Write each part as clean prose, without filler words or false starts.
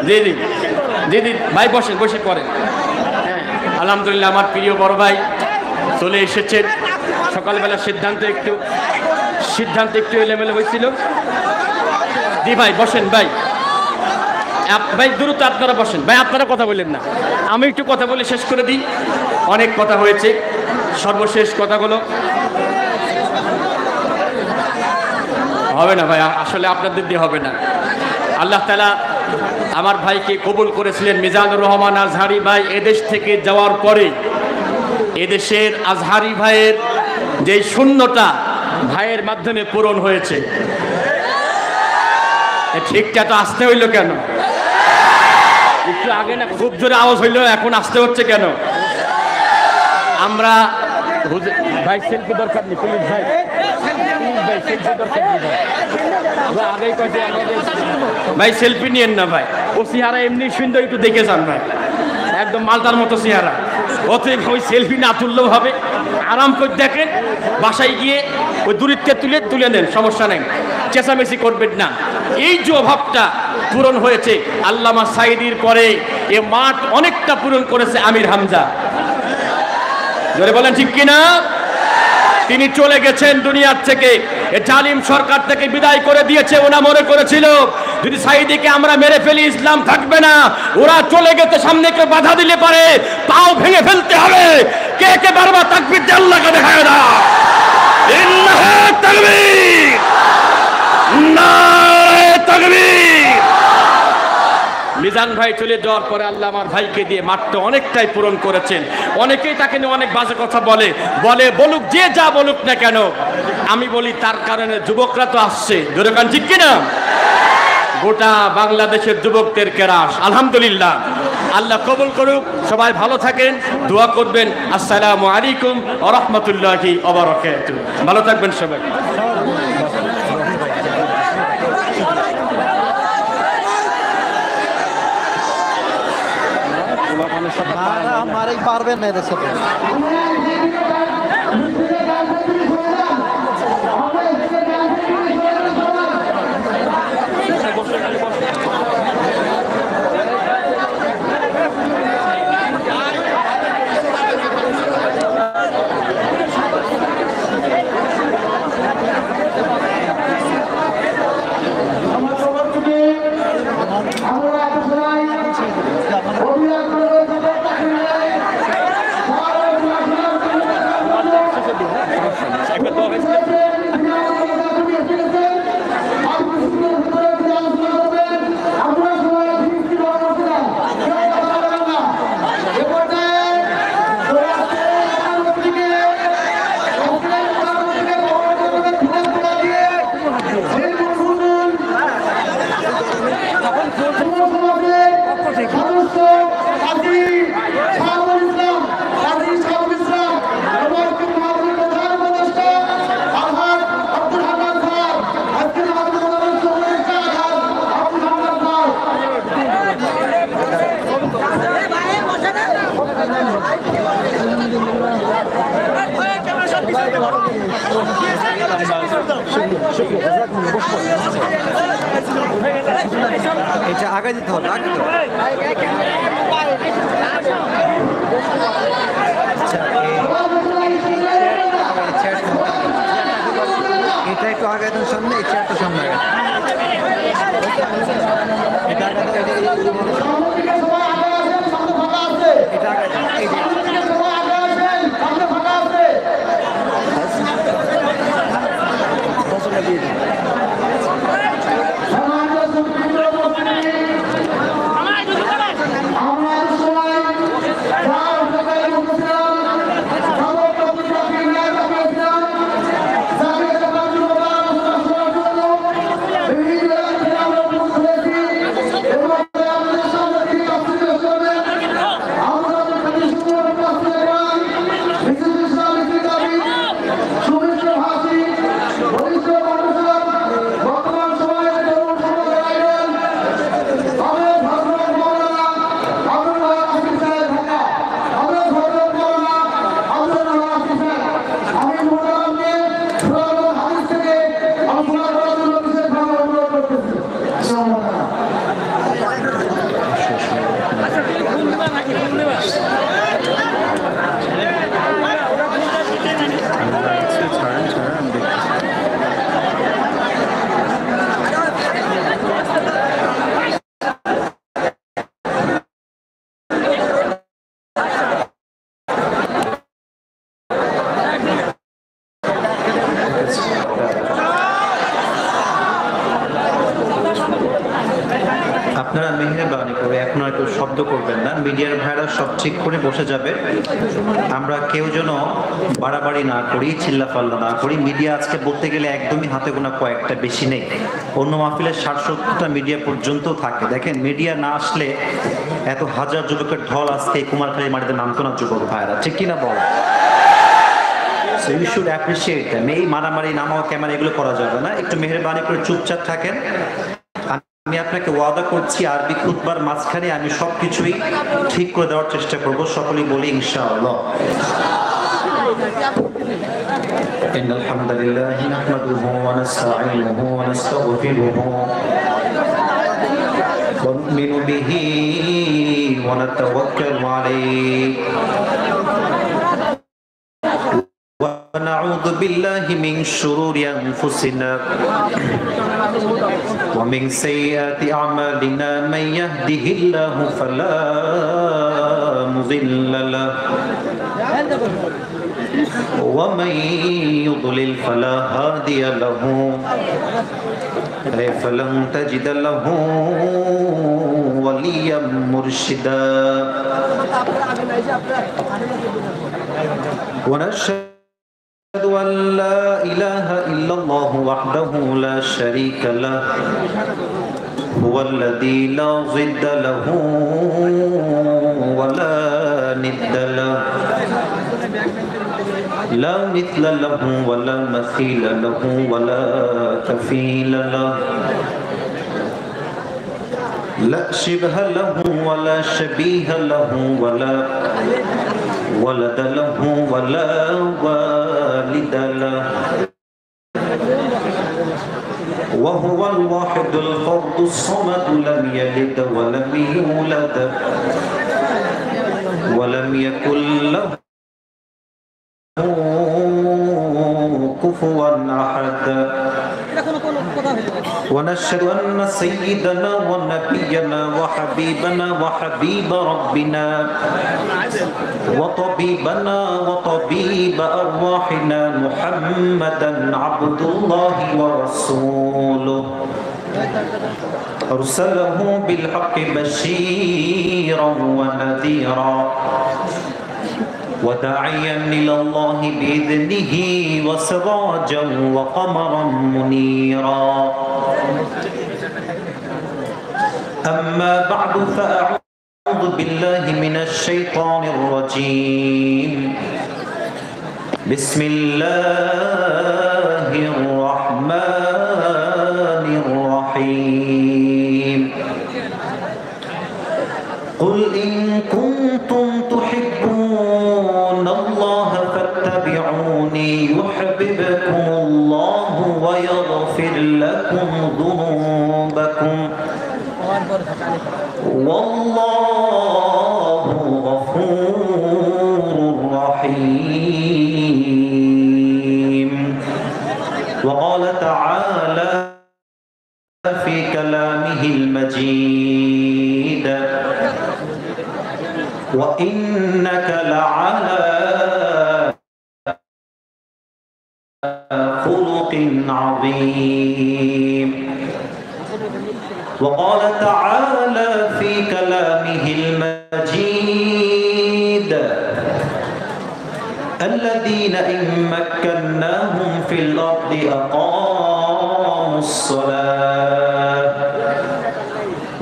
জি জি জি জি ভাই বসেন, বসে পড়েন। হ্যাঁ আলহামদুলিল্লাহ আমার প্রিয় বড় ভাই চলে এসেছেন। সকালবেলা সিদ্ধান্ত একটু এলোমেলো হয়েছিল। জি ভাই বসেন ভাই, ভাই দ্রুত আপনারা বসেন ভাই, আপনারা কথা বললেন না, আমি একটু কথা বলে শেষ করে দিই। অনেক কথা হয়েছে, সর্বশেষ কথাগুলো হবে না ভাই, আসলে আপনাদের দিয়ে হবে না। আল্লাহ তাআলা আমার ভাইকে কবুল করেছিলেন। মিজানুর রহমান আজহারি ভাই এদেশ থেকে যাওয়ার পরে এদেশের আজহারি ভাইয়ের যে শূন্যতা ভাইয়ের মাধ্যমে পূরণ হয়েছে। ঠিকটা তো আসতে হইল কেন? একটু আগে না খুব জোরে আওয়াজ হইল, এখন আসতে হচ্ছে কেন? আমরা ভাই সেলফি দরকার নেই, পুলিশ ভাই ভাই সেলফি নিয়েন না ভাই, ও চেহারা এমনি সুন্দর, একটু দেখে যান ভাই, একদম মালটার মতো চেহারা। অতএব ওই সেলফি না তুললেও হবে, আরাম করে দেখেন, বাসায় গিয়ে ওই দূরত্বে তুলে নেন, সমস্যা নেই, চেঁচামেচি করবেন না। এই যে অভাবটা পূরণ হয়েছে আল্লামা সাঈদীর পরে এ মাঠ অনেকটা পূরণ করেছে আমির হামজা। জোরে বলেন ঠিক কিনা? তিনি চলে গেছেন দুনিয়ার থেকে, জালিম সরকার থেকে বিদায় করে দিয়েছে। ওরা মনে করেছিল যদি সাঈদীকে আমরা মেরে ফেলি ইসলাম থাকবে না, ওরা চলে গেছে, সামনে কেউ বাধা দিলে পারে তাও ভেঙে ফেলতে হবে। কে কে বারবার তাকবীর দিয়ে আল্লাহকে দেখায় না? ইন্নাহু তাকবীর, নারে তাকবীর। মিজান ভাই চলে যাওয়ার পরে আল্লাহ আমার ভাইকে দিয়ে মাঠটা অনেকটাই পূরণ করেছেন। অনেকেই তাকে নিয়ে অনেক বাজে কথা বলুক, যে যা বলুক না কেন, আমি বলি তার কারণে যুবকরা তো আসছে। জোরে কান ঠিক কিনা? গোটা বাংলাদেশের যুবকদের কেরাস আলহামদুলিল্লাহ। আল্লাহ কবুল করুক, সবাই ভালো থাকেন, দোয়া করবেন। আসসালামু আলাইকুম ওয়া রাহমাতুল্লাহি ওয়া বারাকাতুহু। ভালো থাকবেন সবাই। हमारे पारवे नहीं दे सकते। এটা আগে দিতে হবে, আগে দিতে হবে। এটা একটু আগে দেন সামনে, এই চেয়ারটা সামনে আগে। এটা আগে দেন, এটা আগে দেন, এই যে আপনারা মেহেরবানি করে এখন আর কেউ শব্দ করবেন না, মিডিয়ার ভাইরা সব ঠিক করে বসে যাবে। আমরা কেউ যেন বাড়াবাড়ি না করি, চিল্লাপাল্লা না করি। মিডিয়া আজকে বলতে গেলে একদমই হাতে গোনা কয়েকটা, বেশি নেই। অন্য মাহফিলের 60-70টা মিডিয়া পর্যন্ত থাকে। দেখেন, মিডিয়া না আসলে এত হাজার যুবকের ঢল আজকে কুমারখালী মাটিতে নামতো না যুবক ভাইরা, ঠিক কিনা বল? So you should appreciate them. এই মারামারি, নামাও ক্যামেরা, এগুলো করা যাবে না। একটু মেহেরবানি করে চুপচাপ থাকেন। আমি আপনাকে ওয়াদা করছি আরবি খুতবার মাঝখানে আমি সবকিছুই ঠিক করে দেওয়ার চেষ্টা করব। সকলেই বলি ইনশাআল্লাহ। ইন্নাল হামদুলিল্লাহি নাহমাদুহু ওয়া নাস্তাঈনুহু ওয়া নাস্তাগফিরুহু ওয়া নু'মিনু বিহি ওয়া নাতাওয়াক্কালু আলাইহি ونعوذ بالله من شرور أنفسنا ومن سيئات أعمالنا من يهده الله فلا مضل له ومن يضلل فلا هادي له فلن تجد له وليا مرشدا ونشهد أن لا إله إلا الله وحده لا شريك له هو الذي لا ضد له ولا ند له لا مثل له ولا مثيل له ولا كفيل له لا شبه له ولا شبيه له ولا ولد له ولا والد له وهو الواحد الفرد الصمد لم يلد ولم يولد ولم يكن له كفوا أحد ونشهد أن سيدنا ونبينا وحبيبنا وحبيب ربنا وطبيبنا وطبيب أرواحنا محمدا عبد الله ورسوله أرسله بالحق بشيرا ونذيرا وداعيا إلى الله بإذنه وسراجا وقمرا منيرا أما بعد فأعوذ بالله من الشيطان الرجيم بسم الله الرحمن الرحيم قل إن كنتم تحبون الله فاتبعوني يحببكم الله ويغفر لكم ذنوبكم والله غفور رحيم. وقال تعالى في كلامه المجيد وإنك لعلى خلق عظيم. وقال تعالى في كلامه المجيد الذين إن مكناهم في الأرض أقاموا الصلاة.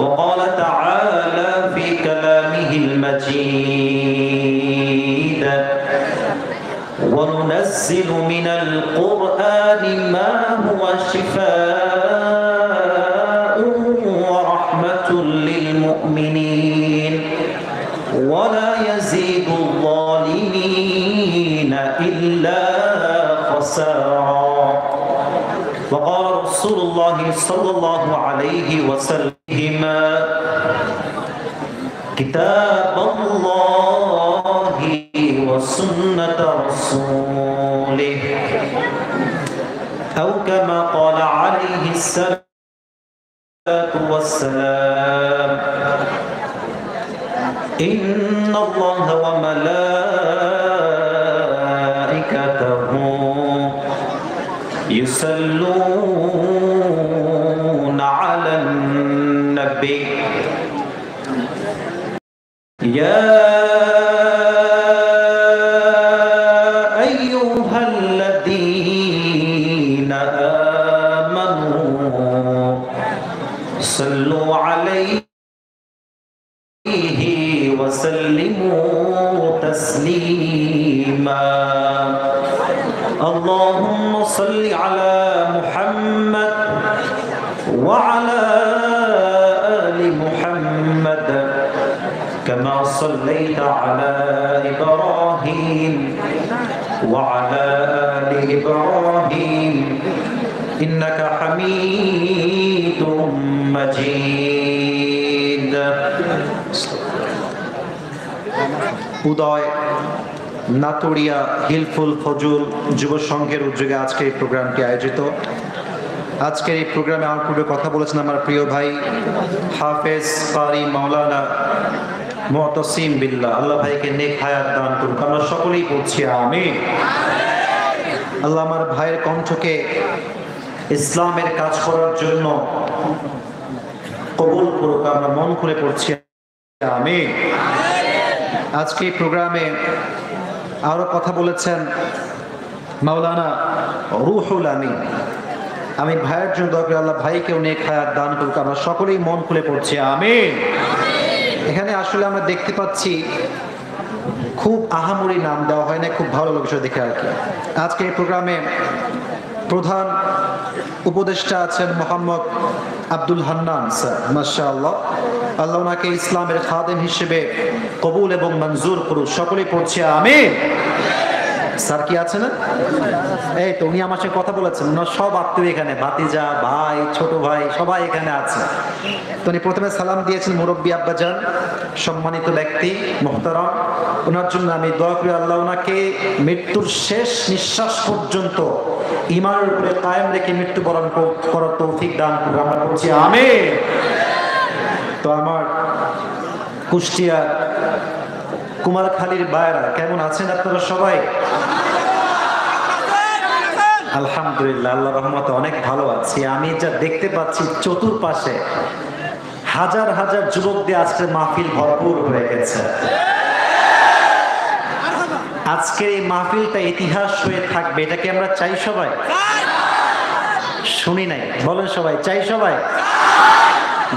وقال تعالى في كلامه المجيد وننزل من القرآن ما هو شفاء ورحمة للمؤمنين ولا يزيد الظالمين إلا خسارا. وقال رسول الله صلى الله عليه وسلم كتاب الله وسنة رسوله أو كما قال عليه الصلاة والسلام إن الله وملائكته يصلون على النبي ইয়া আইয়ুহাল্লাযীনা আমানু সাল্লু আলাইহি ওয়া সাল্লিমু তাসলিমা اللهم صل على محمد وعلى آل محمد كما صليت على إبراهيم وعلى آل إبراهيم إنك حميد مجيد উদয় নাতুরিয়া হিলফুল ফজল যুব সংঘের উদ্যোগে আজকের এই প্রোগ্রামটি আয়োজিত। আজকের এই প্রোগ্রামে আমার পূর্বে কথা বলেছেন আমার প্রিয় ভাই হাফেজ কারি মাওলানা মুতাসিম বিল্লাহ। আল্লাহ ভাইকে নেক হায়াত দান করুন, আমরা সকলেই পড়ছি আমিন। আল্লাহ আমার ভাইয়ের কণ্ঠকে ইসলামের কাজ করার জন্য কবুল করুক, আমরা মন খুলে পড়ছি আমিন। আজকে এই প্রোগ্রামে আরো কথা বলেছেন মাওলানা রুহুল আমিন। আমি ভাইয়ের জন্য দোয়া করি আল্লাহ ভাইকেও নেক হায়াত দান করুক, আমরা সকলেই মন খুলে পড়ছি আমিন। এখানে আসলে আমরা দেখতে পাচ্ছি খুব আহামরি নাম দেওয়া হয় না, খুব ভালো লাগছে দেখে আর কি। আজকে এই প্রোগ্রামে প্রধান উপদেষ্টা আছেন মোহাম্মদ আব্দুল হান্নান স্যার, মাশাআল্লাহ। আল্লাহ ওনাকে ইসলামের খাদেম হিসেবে কবুল এবং মঞ্জুর করুন, সকলেই পড়ছে আমিন। স্যার কি আছে না? এই তো উনি আমার সাথে কথা বলেছেন, ওনার সব আত্মীয় এখানে, ভাতিজা ভাই ছোট ভাই সবাই এখানে আছে। তো উনি প্রথমে সালাম দিয়েছেন মুরব্বী আব্বাজান, সম্মানিত ব্যক্তি মোহতারাম। ওনার জন্য আমি দোয়া করি আল্লাহ ওনাকে মৃত্যুর শেষ নিঃশ্বাস পর্যন্ত ঈমানের উপরে কায়েম রেখে মৃত্যুবরণ করার তৌফিক দান করুন, আমরা বলছি আমিন। তো আমার কুষ্টিয়া কুমারখালীর বায়রা কেমন আছেন আপনারা সবাই? আলহামদুলিল্লাহ, আল্লাহ রহমতে অনেক ভালো আছি। আমি যা দেখতে পাচ্ছি চতুর্পাশে হাজার হাজার যুবক দিয়ে আজকের মাহফিল ভরপুর হয়ে গেছে। আজকের এই মাহফিলটা ইতিহাস হয়ে থাকবে, এটাকে আমরা চাই সবাই? শুনি নাই, বলেন সবাই চাই? সবাই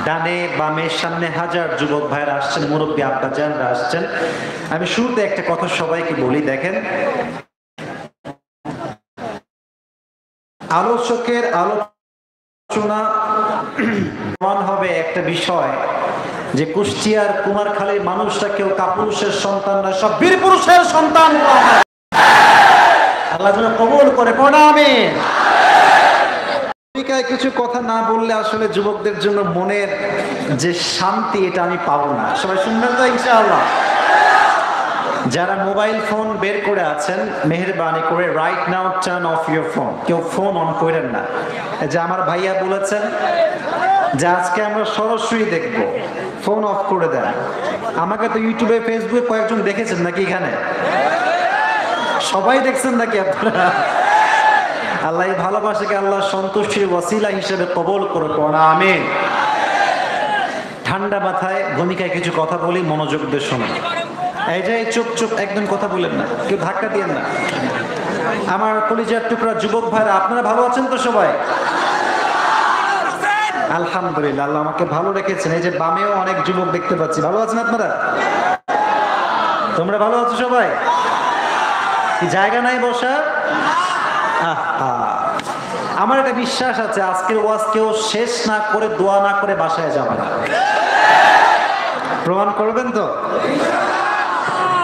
ডানে বামে সামনে হাজার যুবক ভাইরা আসছেন, মুরব্বী আব্বাজানরা আসছেন। আমি শুরুতে একটা কথা সবাইকে বলি, দেখেন আলোচকের আলোচনা প্রমাণ হবে একটা বিষয় যে কুষ্টিয়ার কুমারখালীর মানুষরা কেউ কাপুরুষের সন্তান না, সব বীর পুরুষের সন্তান। আল্লাহ যেন কবুল করে পড়া আমিন। কিছু কথা না বললে আসলে যুবকদের জন্য মনের যে শান্তি এটা আমি পাবো না। সবাই শুনবেন তো ইনশাআল্লাহ? যারা মোবাইল ফোন বের করে আছেন মেহেরবানি করে right now turn off your phone, কেউ ফোন অন করেন না। যে আমার ভাইয়া বলেছেন যে আজকে আমরা সরাসরি দেখব, ফোন অফ করে দেন। আমাকে তো ইউটিউবে ফেসবুকে কয়েকজন দেখেছেন নাকি? এখানে সবাই দেখছেন নাকি আপনারা? আল্লাহ এই ভালোবাসাকে আল্লাহ সন্তুষ্টির ওয়াসিলা হিসেবে কবুল করে পড়া আমিন। ঠান্ডা মাথায় ভূমিকায় কিছু কথা বলি, মনোযোগ দিয়ে শুনুন। এই যে চুপ চুপ একদম কথা বলেন না, কেউ ধাক্কা দিয়েন না। আমার কলিজার টুকরা যুবক ভাইরা আপনারা ভালো আছেন তো সবাই? আলহামদুলিল্লাহ, আল্লাহ আমাকে ভালো রেখেছেন। এই যে বামেও অনেক যুবক দেখতে পাচ্ছি, ভালো আছেন আপনারা? তোমরা ভালো আছো সবাই? জায়গা নাই বসা? আমার একটা বিশ্বাস আছে আজকের ওয়াজ কেউ শেষ না করে দোয়া না করে বাসায় যাবে না। প্রমাণ করবেন তো?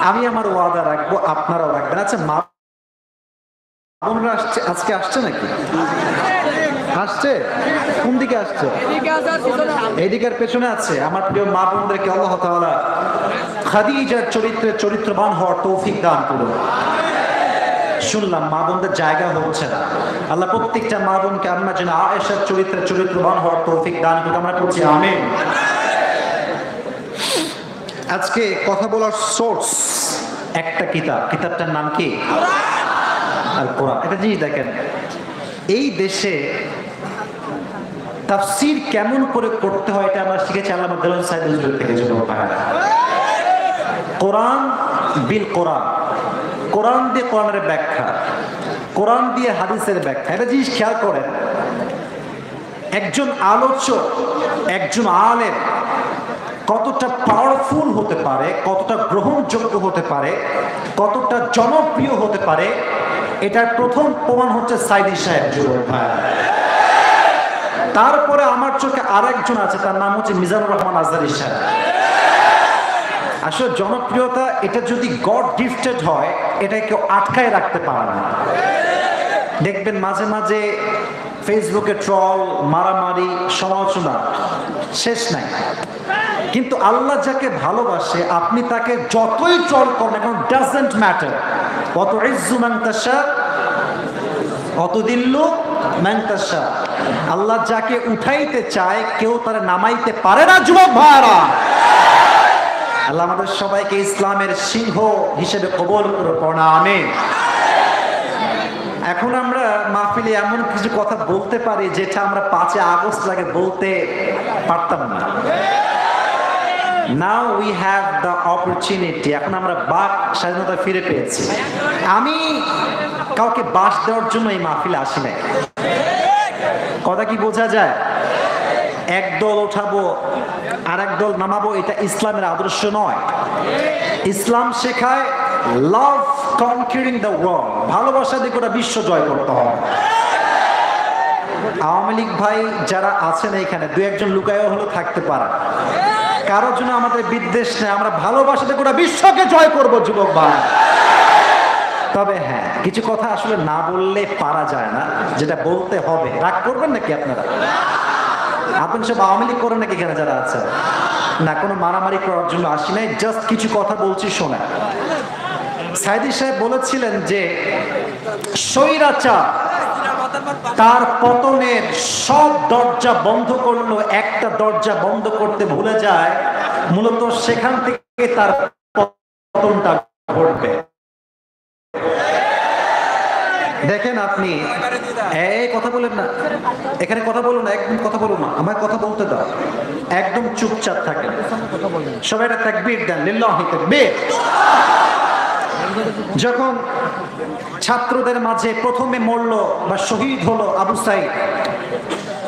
আমি আমার ওয়াদা রাখবো, আপনারাও রাখবেন। আচ্ছা মা বোনরা আসছে আজকে? আসছে নাকি? আসছে? কোন দিকে আসছে? এইদিকের পেছনে আছে। আমার প্রিয় মা বোনদেরকে আল্লাহ তাআলা খাদিজার চরিত্রে চরিত্রবান হওয়ার তৌফিক দান করুন। শুনলাম মা বোনদের জায়গা হচ্ছে না, আল্লাহ প্রত্যেকটা মা বোনকে আম্মা যেন আয়েশার চরিত্রে চরিত্রবান হওয়ার তৌফিক দান করুন, আমরা বলছি আমিন। আজকে কথা বলার সোর্স একটা কিতাব, কিতাবটার নাম কি? আল কোরআন। একটা জিনিস দেখেন, এই দেশে তাফসীর কেমন করে করতে হয় এটা আমরা শিখেছি আল্লামা দেলোয়ার সাহেব হুজুর থেকে। যুবক ভাইরা, কোরআন বিল কোরআন, কোরআন দিয়ে কোরআনের ব্যাখ্যা, কোরআন দিয়ে হাদিসের ব্যাখ্যা। এটা জিনিস খেয়াল করেন, একজন আলোচক, একজন আলেম কতটা পাওয়ারফুল হতে পারে, কতটা গ্রহণযোগ্য হতে পারে, কতটা জনপ্রিয় হতে পারে, এটার প্রথম প্রমাণ হচ্ছে সাইদি সাহেব। যুবক ভাইরা, তারপরে আমার চোখে আরেকজন আছে, তার নাম হচ্ছে মিজানুর রহমান আজহারী সাহেব। আসলে জনপ্রিয়তা এটা যদি গড গিফটেড হয়, এটা কেউ আটকায় রাখতে পারে না। দেখবেন মাঝে মাঝে ফেসবুকে ট্রল, মারামারি, সমালোচনা শেষ নাই। কিন্তু আল্লাহ যাকে ভালোবাসে, আপনি তাকে যতই ট্রল করেন এখন ডাজন্ট ম্যাটার। অত ইজ্জু মান তাশা অত দিল্লু মান তাশা। আল্লাহ যাকে উঠাইতে চায় কেউ তারা নামাইতে পারে না। যুবক ভাইরা, আল্লাহ আমাদের সবাইকে ইসলামের সিংহ হিসেবে কবুল করে পড়া, আমিন। এখন আমরা মাহফিলে এমন কিছু কথা বলতে পারি যেটা আমরা 5 আগস্ট আগে বলতে পারতাম না। Now we have the opportunity. এখন আমরা বাক স্বাধীনতা ফিরে পেয়েছি। আমি কাউকে বাস দেওয়ার জন্য এই মাহফিলে আসি নাই। কথা কি বোঝা যায়? এক দল ওঠাবো আর এক দল নামাবো, এটা ইসলামের আদর্শ নয়। ইসলাম শেখায় লাভ কনকিউরিং দ্য ওয়ার্ল্ড, ভালোবাসা দিয়ে গোটা বিশ্ব জয় করতে হবে। আওয়ামী লীগ ভাই যারা আছেন এখানে, 2-1 জন লুকায়ও হলেও থাকতে পারে, কারোর জন্য আমাদের বিদ্বেষ নেই। আমরা ভালোবাসাতে গোটা বিশ্বকে জয় করব যুবক ভাই। তবে হ্যাঁ, কিছু কথা আসলে না বললে পারা যায় না, যেটা বলতে হবে। রাগ করবেন নাকি আপনারা? আপনি সব আওয়ামী লীগ করেন নাকি এখানে যারা আছে? না, কোনো মারামারি করার জন্য আসি নাই, জাস্ট কিছু কথা বলছি, শোনা। সাইদি সাহেব বলেছিলেন যে স্বৈরাচার তার পতনের সব দরজা বন্ধ করলো, একটা দরজা বন্ধ করতে ভুলে যায়, মূলত সেখান থেকে তার পতনটা ঘটবে। দেখেন আপনি এই কথা বলেন না, এখানে কথা বলুন না, একদম কথা বলুন না, আমার কথা বলতে দাও, একদম চুপচাপ থাকেন। সবাই একটা তাকবীর দেন, লিল্লাহি তাকবীর। যখন ছাত্রদের মাঝে প্রথমে মরল বা শহীদ হলো আবু সাইদ,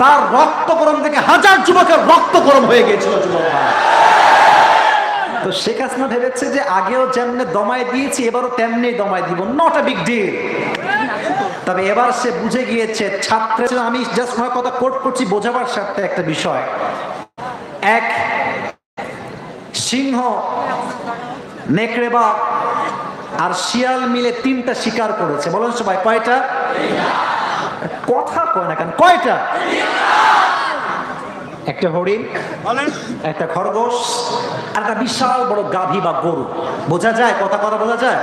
তার রক্ত গরম থেকে হাজার যুবকের রক্ত গরম হয়ে গিয়েছিল। তো শেখ হাসিনা ভেবেছে যে আগেও যেমনি দমায় দিয়েছি এবারও তেমনি দমায় দিব, নট আ বিগ ডিল। তবে এবার সে বুঝে গিয়েছে ছাত্র, আমি জাস্ট আমার কথা কোট করছি বোঝাবার স্বার্থে একটা বিষয়। এক সিংহ, নেকড়েবা আর শিয়াল মিলে 3টা শিকার করেছে। বলেন সবাই, কয়টা? কথা কয় না কেন, কয়টা? একটা হরিণ, একটা খরগোশ আর একটা বিশাল বড় গাভী বা গরু। বোঝা যায়? কথা বোঝা যায়?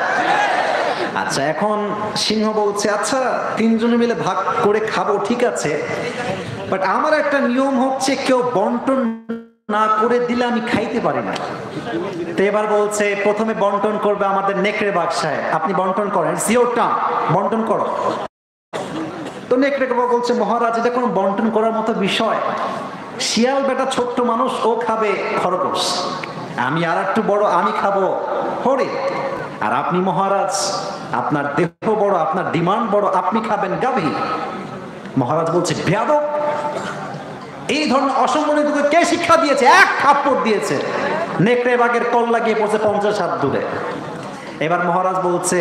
আচ্ছা, এখন সিংহ বলছে আচ্ছা 3 জনে মিলে ভাগ করে খাবো, ঠিক আছে, বাট আমার একটা নিয়ম হচ্ছে কেউ বন্টন না করে দিলে আমি খাইতে পারি না। তো এবার বলছে প্রথমে বন্টন করবে আমাদের নেকড়ে বাঘ সাহেব, আপনি বন্টন করেন, সিওরটা বন্টন করো। তো নেকড়ে বাঘ বলছে মহারাজ, এটা কোনো বন্টন করার মতো বিষয়, শিয়াল বেটা ছোট্ট মানুষ, ও খাবে খরগোশ, আমি আর একটু বড়, আমি খাবো হরিণ, আর আপনি মহারাজ আপনার দেহ বড়, আপনার ডিমান্ড বড়, আপনি খাবেন গাভী। মহারাজ বলছে বেয়াদব, এই ধরনের অসম্মানিত কে শিক্ষা দিয়েছে? এক থাপ্পড় দিয়েছে, নেকড়ে বাঘের কল্লা গিয়ে পড়ছে 50 হাত দূরে। এবার মহারাজ বলছে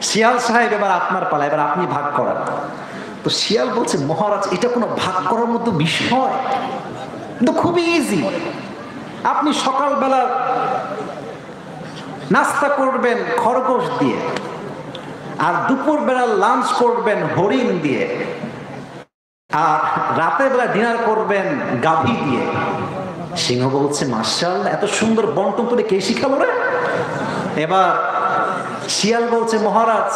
শিয়াল সাহেব এবার আপনার পালা, এবার আপনি ভাগ করান। তো শিয়াল বলছে মহারাজ এটা কোনো ভাগ করার মতো বিষয়, কিন্তু খুবই ইজি। আপনি সকালবেলা নাস্তা করবেন খরগোশ দিয়ে, আর দুপুরবেলা লাঞ্চ করবেন হরিণ দিয়ে, আর রাতের বেলা ডিনার করবেন গাভী দিয়ে। সিংহ বলছে মাশাআল্লাহ, এত সুন্দর বন্টন করে কে শিখালো রে? এবার শিয়াল বলছে মহারাজ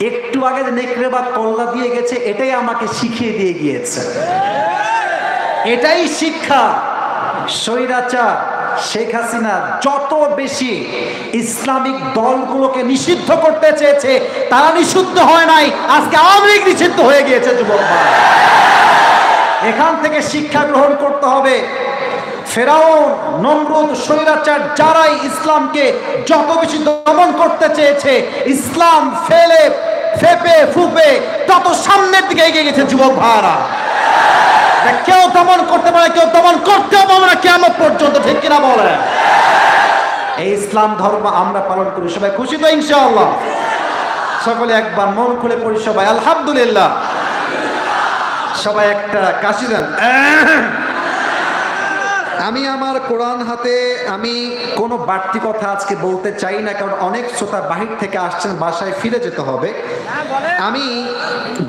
একটু আগে যে নেকড়ে বা কল্লা দিয়ে গেছে এটাই আমাকে শিখিয়ে দিয়ে গিয়েছে, এটাই শিক্ষা। স্বৈরাচার শেখ হাসিনা যত বেশি ইসলামিক দলগুলোকে নিষিদ্ধ করতে চেয়েছে তারা নিষিদ্ধ হয় নাই, আজকে আওয়ামী লীগ নিষিদ্ধ হয়ে গিয়েছে। যুবক এখান থেকে শিক্ষা গ্রহণ করতে হবে। ফেরাউন, নমরুদ, স্বৈরাচার যারাই ইসলামকে যত বেশি দমন করতে চেয়েছে, ইসলাম ফেপে ফুপে তত সামনের দিকে এগিয়ে গেছে যুবক ভাইরা। কেউ দমন করতে পারে, কেউ দমন করতেও পারবে না কিয়ামত পর্যন্ত, ঠিক কিনা বলে? এই ইসলাম ধর্ম আমরা পালন করি, সবাই খুশি তো ইনশাআল্লাহ? সকলে একবার মন খুলে পড়ি সবাই আলহামদুলিল্লাহ। সবাই একটা কাশি দেন। আমি আমার কোরআন হাতে আমি কোনো বাড়তি কথা আজকে বলতে চাই না, কারণ অনেক শ্রোতা বাহির থেকে আসছেন, বাসায় ফিরে যেতে হবে। আমি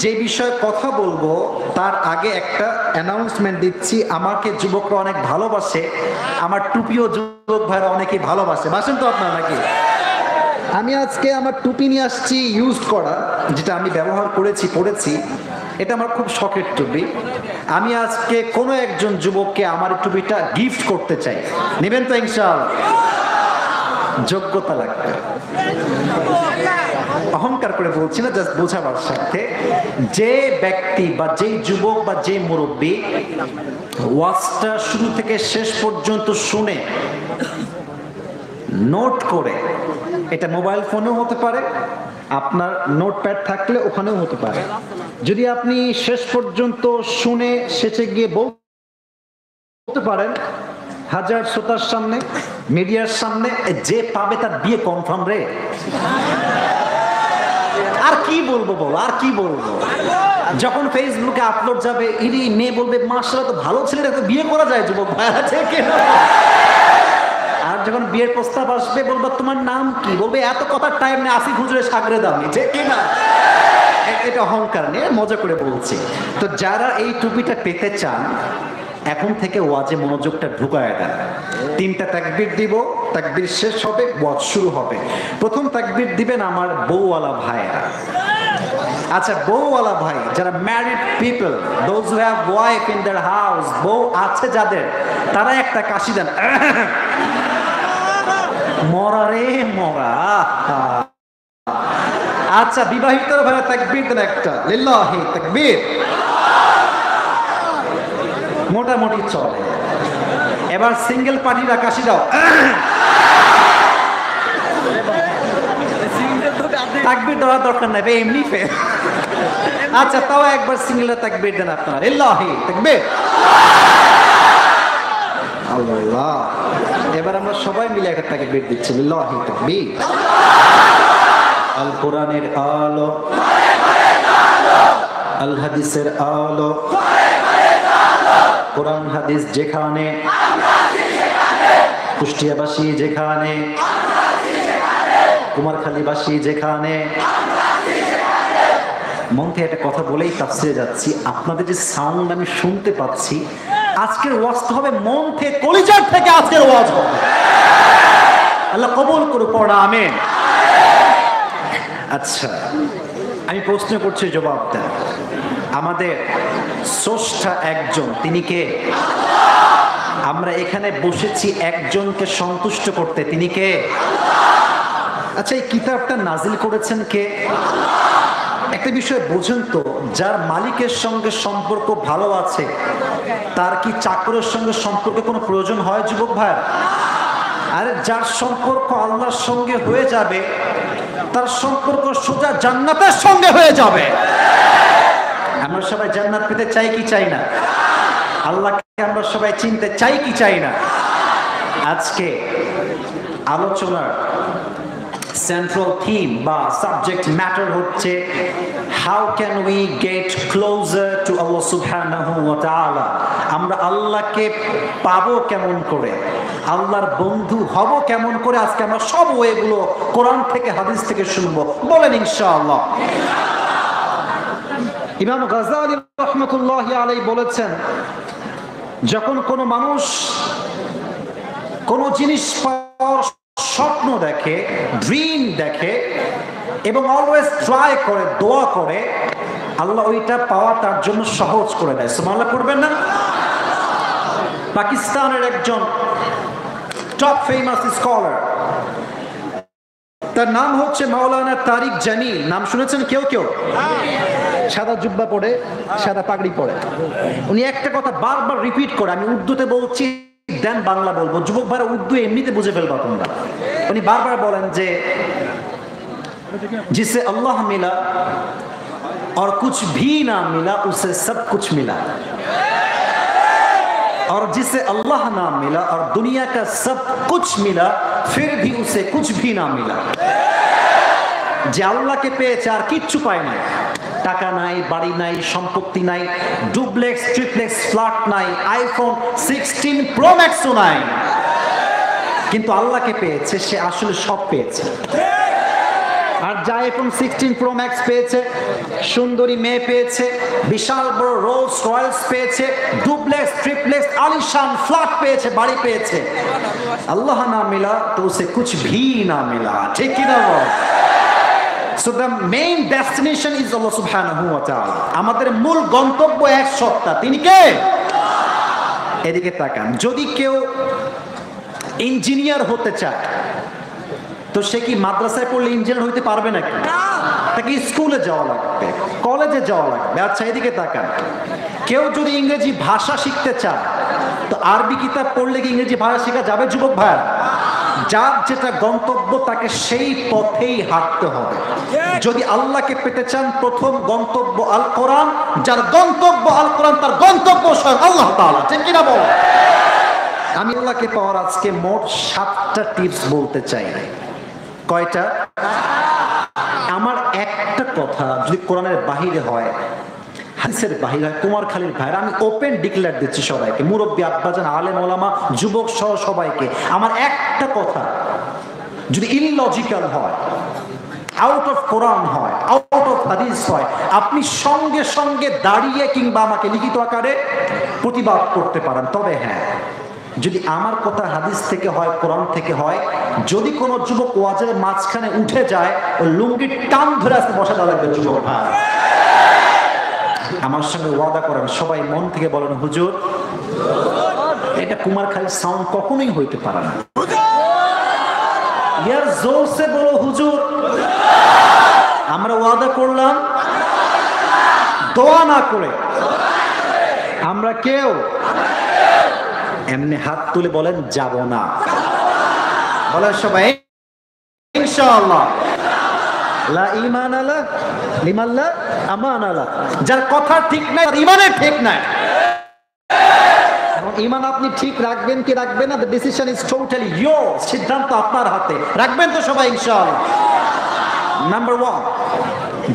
যে বিষয়ে কথা বলবো তার আগে একটা অ্যানাউন্সমেন্ট দিচ্ছি। আমাকে যুবকরা অনেক ভালোবাসে, আমার টুপিও যুবক ভাইরা অনেকেই ভালোবাসে, বাসেন তো আপনারা নাকি? আমি আজকে আমার টুপি নিয়ে আসছি ইউজ করা, যেটা আমি ব্যবহার করেছি, পড়েছি। এটা আমার খুব শখের টুপি। আমি আজকে কোনো একজন যুবককে আমার টুপিটা গিফট করতে চাই, নেবেন তো ইনশাআল্লাহ? যোগ্যতা লাগবে, অহংকার করে বলছি না, জাস্ট বোঝাবার সাথে। যে ব্যক্তি বা যেই যুবক বা যে মুরব্বী ওয়াজটা শুরু থেকে শেষ পর্যন্ত শুনে নোট করে, এটা মোবাইল ফোনেও হতে পারে, আপনার নোটপ্যাড থাকলে ওখানেও হতে পারে, যদি আপনি শেষ পর্যন্ত শুনে শেষে গিয়ে বলতে পারেন হাজার শ্রোতার সামনে, মিডিয়ার সামনে, যে পাবে তার বিয়ে কনফার্ম রে। আর কি বলবো বল, আর কি বলবো? যখন ফেসবুকে আপলোড যাবে, ইনি মেয়ে বলবে মাশাআল্লাহ তো ভালো ছেলেটা, তো বিয়ে করা যায় যুবক ভাই আছে কেন? আর যখন বিয়ের প্রস্তাব আসবে বলবো তোমার নাম কি, বলবে এত কথার টাইম নেই, আসিফ হুজুরের সাগরে দাম, ঠিক কিনা? এটা অহংকার নিয়ে মজা করে বলছি। তো যারা এই টুপিটা পেতে চান, এখন থেকে ওয়াজে মনোযোগটা ঢুকায় দেন। 3টা তাকবীর দিব, তাকবীর শেষ হবে, ওয়াজ শুরু হবে। প্রথম তাকবীর দিবেন আমার বউওয়ালা ভাইরা। আচ্ছা, বউওয়ালা ভাই, যারা married people, those who have wife in their house, বউ আছে যাদের, তারা একটা কাশি দেন। মরা রে মরা। আচ্ছা, বিবাহিত ভাইরা তাকবীর দেন একটা, লিল্লাহি তাকবীর। মোটামুটি চলে। এবার সিঙ্গেল পার্টিরা কাশি দাও। তাকবীর দেওয়ার দরকার নাই, এমনি ফেল। আচ্ছা, তাও একবার সিঙ্গেল তাকবীর দেন আপনারা, লিল্লাহি তাকবীর। আল্লাহ। এবার আমরা সবাই মিলে একটা তাকবীর দিচ্ছি, লিল্লাহি তাকবীর। আল কোরআনের আলো, আল হাদিসের আলো, কোরআন হাদিস যেখানে, কুষ্টিয়াবাসী যেখানে, কুমারখালীবাসী যেখানে। মন থেকে একটা কথা বলেই তাফসিরে যাচ্ছি, আপনাদের যে সাউন্ড আমি শুনতে পাচ্ছি, আজকের ওয়াজটা হবে মন থেকে, কলিজার থেকে আজকের ওয়াজ হবে। আল্লাহ কবুল করুক, পড়া আমিন। আচ্ছা, আমি প্রশ্ন করছি, জবাব দেন। আমাদের স্রষ্টা একজন, তিনি কে? আমরা এখানে বসেছি একজনকে সন্তুষ্ট করতে, তিনি কে? আচ্ছা, এই কিতাবটা নাজিল করেছেন কে? একটা বিষয় বোঝেন তো, যার মালিকের সঙ্গে সম্পর্ক ভালো আছে, তার কি চাকরের সঙ্গে সম্পর্কে কোনো প্রয়োজন হয় যুবক ভাই? আরে যার সম্পর্ক আল্লাহর সঙ্গে হয়ে যাবে, তার সম্পর্ক সোজা জান্নাতের সঙ্গে হয়ে যাবে। আমরা সবাই জান্নাত পেতে চাই কি চাই না? আল্লাহকে আমরা সবাই চিনতে চাই কি চাই না? আজকে আলোচনার সেন্ট্রাল থিম বা সাবজেক্ট ম্যাটার হচ্ছে how can we get closer to Allah সুবহানাহু ওয়া তাআলা। আমরা আল্লাহকে পাবো কেমন করে, আল্লাহর বন্ধু হব কেমন করে। আজকে আমরা সব ওয়েগুলো কোরআন থেকে হাদিস থেকে শুনবো, বলেন ইনশাআল্লাহ। ইমাম গাজ্জালী রাহমাতুল্লাহি আলাইহি বলেছেন, যখন কোনো মানুষ কোনো জিনিস পাওয়ার স্বপ্ন দেখে, ড্রিম দেখে এবং অলওয়েজ ট্রাই করে, দোয়া করে, আল্লাহ ওইটা পাওয়া তার জন্য সহজ করে দেয়। সুবহানাল্লাহ করবেন না? পাকিস্তানের একজন টপ ফেমাস স্কলার, তার নাম হচ্ছে মাওলানা তারিক জামিল। নাম শুনেছেন কেউ কেউ? সাদা জুব্বা পরে, সাদা পাগড়ি পরে। উনি একটা কথা বারবার রিপিট করে, আমি উর্দুতে বলছি দেন বাংলা বলবো, যুবক ভাইরা উর্দু এমনিতে বুঝে ফেলবা তোমরা। উনি বারবার বলেন যে जिसे अल्लाह मिला और कुछ भी ना मिला उसे सब कुछ मिला, और जिसे अल्लाह ना मिला और दुनिया का सब कुछ मिला फिर भी उसे कुछ भी ना मिला। যে আল্লাহকে পেয়েছে আর কিচ্ছু পায় নাই, টাকা নাই, বাড়ি নাই, সম্পত্তি নাই, ডুপ্লেক্স ট্রিপ্লেক্স ফ্ল্যাট নাই, আইফোন 16 প্রো ম্যাক্সও নাই, কিন্তু আল্লাহকে পেয়েছে, সে আসলে সব পেয়েছে। আর যা আইফোন 16 প্রো ম্যাক্স পেয়েছে, সুন্দরী মেয়ে পেয়েছে, বিশাল বড় রোলস রয়েলস পেয়েছে, ডুপ্লেক্স ট্রিপ্লেক্স আলিশান ফ্ল্যাট পেয়েছে, বাড়ি পেয়েছে, আল্লাহ না মিলা তো উসে কুছ ভি না মিলা। ঠিক কি না বল? So the main destination is Allah subhanahu wa ta'ala. আমাদের মূল গন্তব্য এক সত্তা, তিনি কে? এদিকে তাকান। যদি কেউ ইঞ্জিনিয়ার হতে চায় তো সে কি মাদ্রাসায় পড়লে ইঞ্জিনিয়ার হইতে পারবে নাকি? তাকে স্কুলে যাওয়া লাগবে, কলেজে যাওয়া লাগবে। আচ্ছা এদিকে তাকান, কেউ যদি ইংরেজি ভাষা শিখতে চায় তো আরবি কিতাব পড়লে কি ইংরেজি ভাষা শেখা যাবে যুবক ভাই? যার যেটা গন্তব্য তাকে সেই পথেই হাঁটতে হবে। যদি আল্লাহকে পেতে চান প্রথম গন্তব্য আল কোরআন, যার গন্তব্য আল কোরআন তার গন্তব্য স্বয়ং আল্লাহ তাআলা। ঠিক কিনা বল? আমি আল্লাহকে পাওয়ার আজকে মোট 7টা টিপস বলতে চাই। কয়টা? আমার একটা কথা যদি কোরআনের বাহিরে হয়, হাদিসের বাহিরে হয়, কুমারখালীর ভাইরা, আমি ওপেন ডিক্লেয়ার দিচ্ছি সবাইকে, মুরব্বী আব্বাজান আলেম ওলামা যুবক সহ সবাইকে, আমার একটা কথা যদি ইললজিক্যাল হয়, আউট অফ কোরআন হয়, আউট অফ হাদিস হয়, আপনি সঙ্গে সঙ্গে দাঁড়িয়ে কিংবা আমাকে লিখিত আকারে প্রতিবাদ করতে পারেন। তবে হ্যাঁ, যদি আমার কথা হাদিস থেকে হয়, কোরআন থেকে হয়, যদি কোনো যুবক ওয়াজের মাঝখানে উঠে যায়, ওই লুঙ্গির টান ধরে আসতে বসা দেওয়া লাগবে যুবক ভাই। আমার সঙ্গে ওয়াদা করেন, সবাই মন থেকে বলেন হুজুর, এটা কুমারখালীর সাউন্ড কখনোই হইতে পারে না। ইয়ার জোরসে বলো হুজুর। আমরা ওয়াদা করলাম দোয়া না করে, আমরা কেউ এমনি হাত তুলে বলেন যাব না, বলেন সবাই ইনশাআল্লাহ। লা ঈমান আলা লিমান লা আমান আলা। যার কথা ঠিক নাই তার ঈমানের ঠিক নাই। এখন ঈমান আপনি ঠিক রাখবেন কি রাখবেন না, the decision is totally your. সিদ্ধান্ত আপনার হাতে। রাখবেন তো সবাই ইনশাআল্লাহ? নাম্বার 1,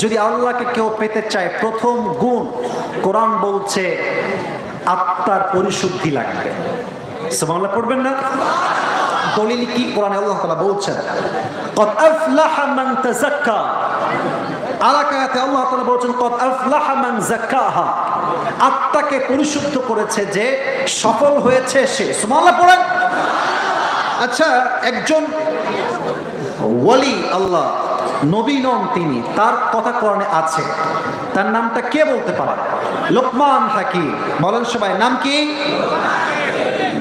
যদি আল্লাহকে কেউ পেতে চায়, প্রথম গুণ কোরআন বলছে আত্মার পরিশুদ্ধি লাগবে। সুবহানাল্লাহ পড়বেন না? দলিল কি? কোরআনে আল্লাহ তাআলা বলছেন ক্বাদ আফলাহা মান তাযাক্কা। আলাকাতে আল্লাহ তাআলা বলছেন ক্বাদ আফলাহা মান যাক্কাহা। আত্মাকে পরিশুদ্ধ করেছে যে সফল হয়েছে সে। সুবহানাল্লাহ পড়েন। আচ্ছা, একজন ওয়ালি আল্লাহ, নবী নন তিনি, তার কথা কোরআনে আছে, তার নামটা কে বলতে পারে? লোকমান হাকিম। বলেন সবাই, নাম কি?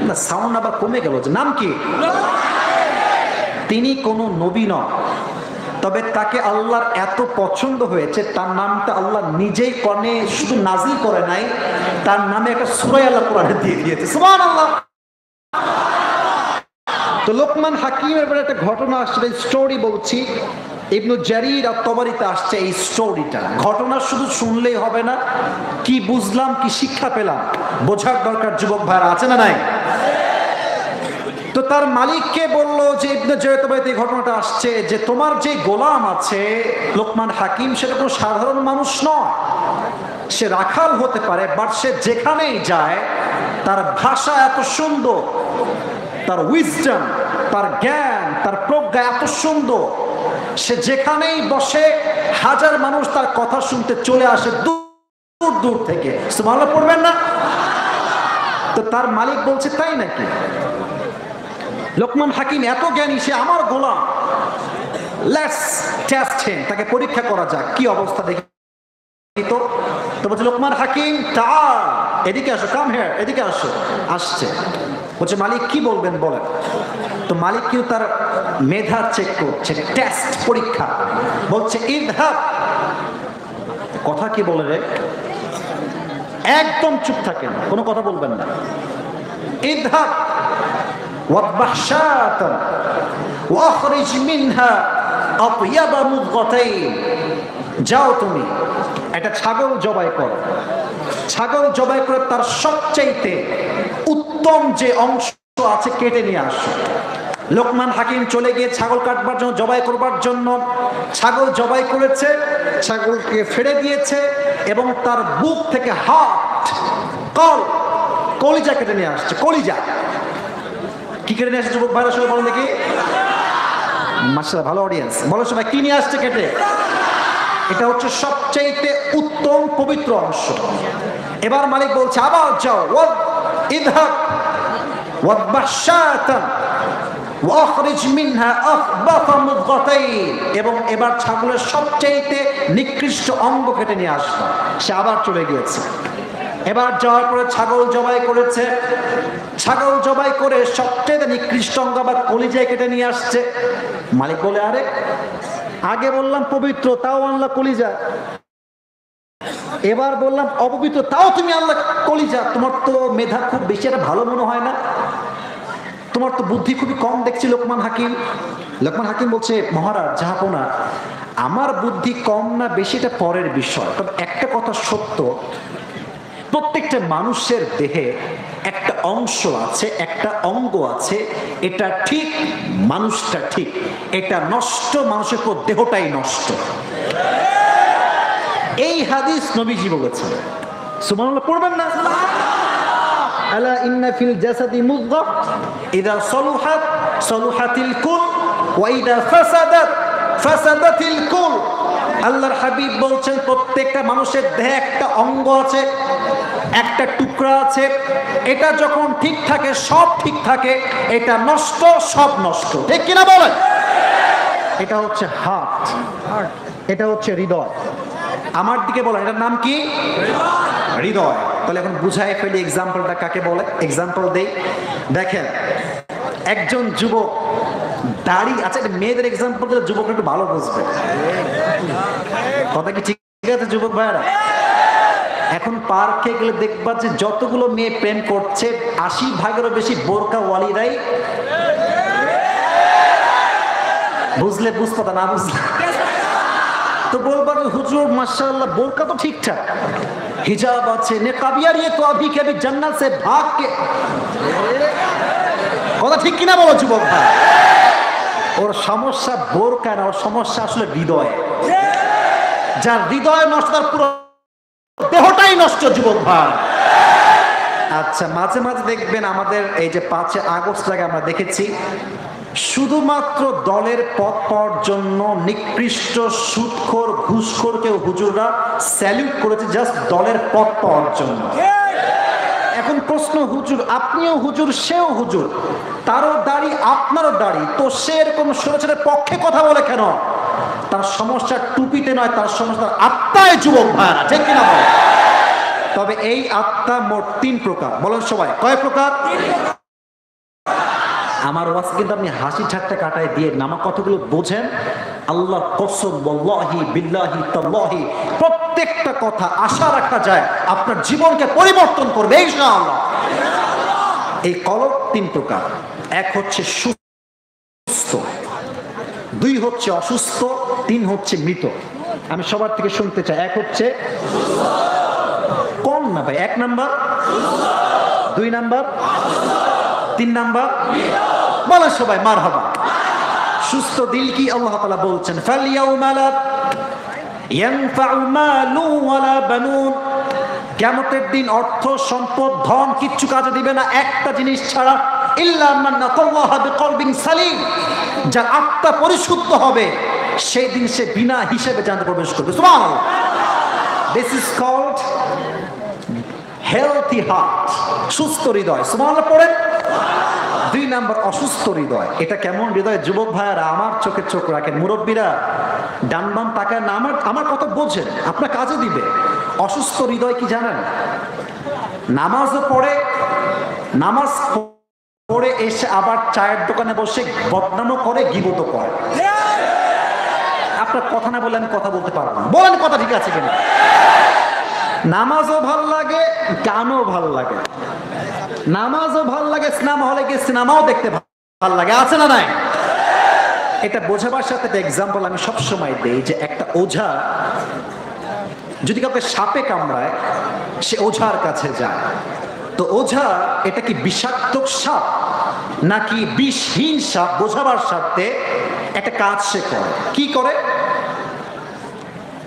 না, সাউন্ড আবার কমে গেল, যে নাম কি? তিনি কোনো নবী নন, তবে তাকে আল্লাহর এত পছন্দ হয়েছে, তার নামটা আল্লাহ নিজেই কোরআনে শুধু নাজিল করে নাই, তার নামে একটা সূরা আল্লাহ কোরআনে দিয়ে দিয়েছে। সুবহানাল্লাহ। তো লোকমান হাকিমের ব্যাপারে একটা ঘটনা আসছে, স্টোরি বলছি। ইবনু জারির আত-তাবারিতে আসছে এই স্টোরিটা। ঘটনা শুধু শুনলেই হবে না, কি বুঝলাম, কি শিক্ষা পেলাম বোঝার দরকার যুবক ভাইরা, আছে না নাই? তো তার মালিককে বললো যে ইবনে জারির তাবারিতে এই ঘটনাটা আসছে যে তোমার যে গোলাম আছে লোকমান হাকিম, সেটা কোনো সাধারণ মানুষ নয়, সে রাখাল হতে পারে, বাট সে যেখানেই যায় তার ভাষা এত সুন্দর, তার উইজডম, তার জ্ঞান, তার প্রজ্ঞা এত সুন্দর, সে যেখানেই বসে হাজার মানুষ তার কথা শুনতে চলে আসে দূর দূর থেকে। সুবহানাল্লাহ পড়বেন না? তো তার মালিক বলছে তাই নাকি? লোকমান হাকিম এত জ্ঞানী, সে আমার গোলাম, লেটস টেস্ট হিম, তাকে পরীক্ষা করা যাক, কি অবস্থা দেখি তো। তো বলছে লোকমান হাকিম তাআল, এদিকে আসো, কাম হিয়ার, এদিকে আসো। আসছে, বলছে মালিক কি বলবেন বলেন। তো মালিক কিন্তু তার মেধা চেক করছে, টেস্ট, পরীক্ষা। বলছে ইযহাব কথা কি বলে রে? একদম চুপ থাকেন, কোনো কথা বলবেন না। ইযহাব ওয়াদবাহ শাতান ওয়াখরিজ মিনহা আতয়াবা মুদগাতাইন। যাও তুমি একটা ছাগল জবাই করো, ছাগল জবাই করে তার সবচাইতে উত্তম যে অংশ আছে কেটে নিয়ে আসো। লোকমান হাকিম চলে গিয়ে ছাগল কাটবার জন্য, জবাই করবার জন্য ছাগল জবাই করেছে, ছাগলকে ফেড়ে দিয়েছে এবং তার বুক থেকে হার্ট, কলিজা কেটে নিয়ে আসছে। কলিজা কি কেটে নিয়ে আসছে যুবক ভাইরা সবাই বলেন দেখি? মাশাআল্লাহ, ভালো অডিয়েন্স। বলো সবাই কি নিয়ে আসছে কেটে? এটা হচ্ছে সবচাইতে উত্তম পবিত্র অংশ। এবার মালিক বলছে আবার যাও, ইযহাব ওয়াদবাহ শাতান ওয়াখরিজ মিনহা আখবাথা মুদগাতাইন। এবং এবার ছাগলের সবচাইতে নিকৃষ্ট অঙ্গ কেটে নিয়ে আসবে। সে আবার চলে গিয়েছে। এবার যাওয়ার পরে ছাগল জবাই করেছে, ছাগল জবাই করে সবচাইতে নিকৃষ্ট অঙ্গ আবার কলিজায় কেটে নিয়ে আসছে। মালিক বলে আরে আগে বললাম পবিত্র, তাও আনলা কলিজা, এবার বললাম অপবিত্র, তাও তুমি আনলা কলিজা। তোমার তো মেধা খুব বেশি একটা ভালো মনে হয় না, তোমার তো বুদ্ধি খুবই কম দেখছি লোকমান হাকিম। লোকমান হাকিম বলছে মহারাজ জাহাপনা, আমার বুদ্ধি কম না বেশি এটা পরের বিষয়, তবে একটা কথা সত্য, প্রত্যেকটা মানুষের দেহে একটা অংশ আছে, একটা অঙ্গ আছে, এটা ঠিক মানুষটা ঠিক, এটা নষ্ট মানুষের পুরো দেহটাই নষ্ট। এই হাদিস নবীজি বলেছেন। সুবহানাল্লাহ পড়বেন না? আলা ইন্না ফিল জাসাদি মুদগাহ ইযা সালুহাত সালুহাতিল কুল ওয়া ইযা ফাসাদাত ফাসাদাতিল কুল। আল্লাহর হাবিব বলছেন প্রত্যেকটা মানুষের দেহে একটা অঙ্গ আছে, একটা টুকরা আছে, এটা যখন ঠিক থাকে সব ঠিক থাকে, এটা নষ্ট সব নষ্ট। ঠিক কিনা বলেন? এটা হচ্ছে হার্ট, এটা হচ্ছে হৃদয়। আমার দিকে বলেন এটার নাম কি? হৃদয়। তাহলে এখন বুঝাই ফেলি এক্সাম্পলটা কাকে বলে। এক্সাম্পল দেই, দেখেন একজন যুবক দাড়ি, আচ্ছা মেয়েদের এক্সাম্পল দিলে যুবকরা একটু ভালো বুঝবে। কথা কি ঠিক আছে যুবক ভাইরা? এখন পার্কে গেলে দেখবা যে যতগুলো মেয়ে প্রেম করছে 80% বেশি বোরকা ওয়ালিরাই। বুঝলে বুঝতো, না বুঝলে তো বলবার হুজুর মাশাআল্লাহ বোরকা তো ঠিকঠাক, হিজাব আছে, নেকাবিয়ার ইয়ে তো আভি কে জান্নাত সে ভাগ কে। কথা ঠিক কিনা বলো যুবক ভাই? ওর সমস্যা বোরকা না, ওর সমস্যা আসলে হৃদয়। যার হৃদয় নষ্ট তার পুরো দেহটাই নষ্ট যুবক ভাই। আচ্ছা মাঝে মাঝে দেখবেন আমাদের এই যে 5 আগস্ট আগে আমরা দেখেছি শুধুমাত্র দলের পদ পাওয়ার জন্য নিকৃষ্ট সুদখোর ঘুষখোরকে হুজুররা স্যালিউট করেছে জাস্ট দলের পদ পাওয়ার জন্য। এখন প্রশ্ন, হুজুর আপনিও হুজুর, সেও হুজুর, তারও দাড়ি আপনারও দাড়ি, তো সে এরকম সরেছের পক্ষে কথা বলে কেন? তার সমস্যা টুপিতে নয়, তার সমস্যা আত্মায় যুবক ভাইরা। ঠিক কিনা বলেন? তবে এই আত্মা মোট 3 প্রকার। বলেন সবাই কয় প্রকার? আমার ওয়াজ কিন্তু আপনি হাসি ঠাট্টা কাটায় দিয়ে নামা কতগুলো বোঝেন। আল্লাহ কসম ওয়াল্লাহি বিল্লাহি তাল্লাহি প্রত্যেকটা কথা আশা রাখা যায় আপনার জীবনকে পরিবর্তন করবে ইনশাআল্লাহ। এই কলব 3 প্রকার। এক হচ্ছে সুস্থ, 2 হচ্ছে অসুস্থ, 3 হচ্ছে মৃত। আমি সবার থেকে শুনতে চাই। এক হচ্ছে কোন না ভাই? 1 নাম্বার, 2 নাম্বার, 3 নাম্বার। বলা সবাই মারহাবা। সুস্থ দিল কি আল্লাহ তাআলা বলছেন ফালইয়াউমা লা ইয়ানফাউ মালু ওয়ালা বানুন। কিয়ামতের দিন অর্থ সম্পদ ধন কিচ্ছু কাজে দিবে না, একটা জিনিস ছাড়া, ইল্লা মান আতাল্লাহা বিকলবিন সালিম। যার আত্মা পরিশুদ্ধ হবে সেই দিন সে বিনা হিসেবে জান্নাতে প্রবেশ করবে। সুবহানাল্লাহ। This is called healthy heart, সুস্থ হৃদয়। সুবহানাল্লাহ পড়েন। 2 নাম্বার অসুস্থ হৃদয়। এটা কেমন হৃদয় যুবক ভাইয়ারা? আমার চোখে চোখ রাখেন, মুরব্বীরা ডান বাম তাকায় না, আমার কথা বোঝেন, আপনার কাজে দিবে। অসুস্থ হৃদয় কি জানেন? নামাজও পড়ে, নামাজ পড়ে এসে আবার চায়ের দোকানে বসে বদনামও করে, গীবতও করে। আপনার কথা না বলে আমি কথা বলতে পারবো না। বলেন কথা ঠিক আছে কিনা? নামাজও ভাল লাগে, গানও ভাল লাগে, নামাজও ভাল লাগে, সিনেমা হলে গিয়ে সিনেমাও দেখতে ভাল লাগে, আছে না নাই? এটা বোঝাবার সাথে একটা এক্সাম্পল আমি সবসময় দেই যে একটা ওঝা যদি কাউকে সাপে কামড়ায়, সে ওঝার কাছে যায়, তো ওঝা এটা কি বিষাক্ত সাপ নাকি বিষহীন সাপ বোঝাবার সাথে একটা কাজ সে করে। কি করে?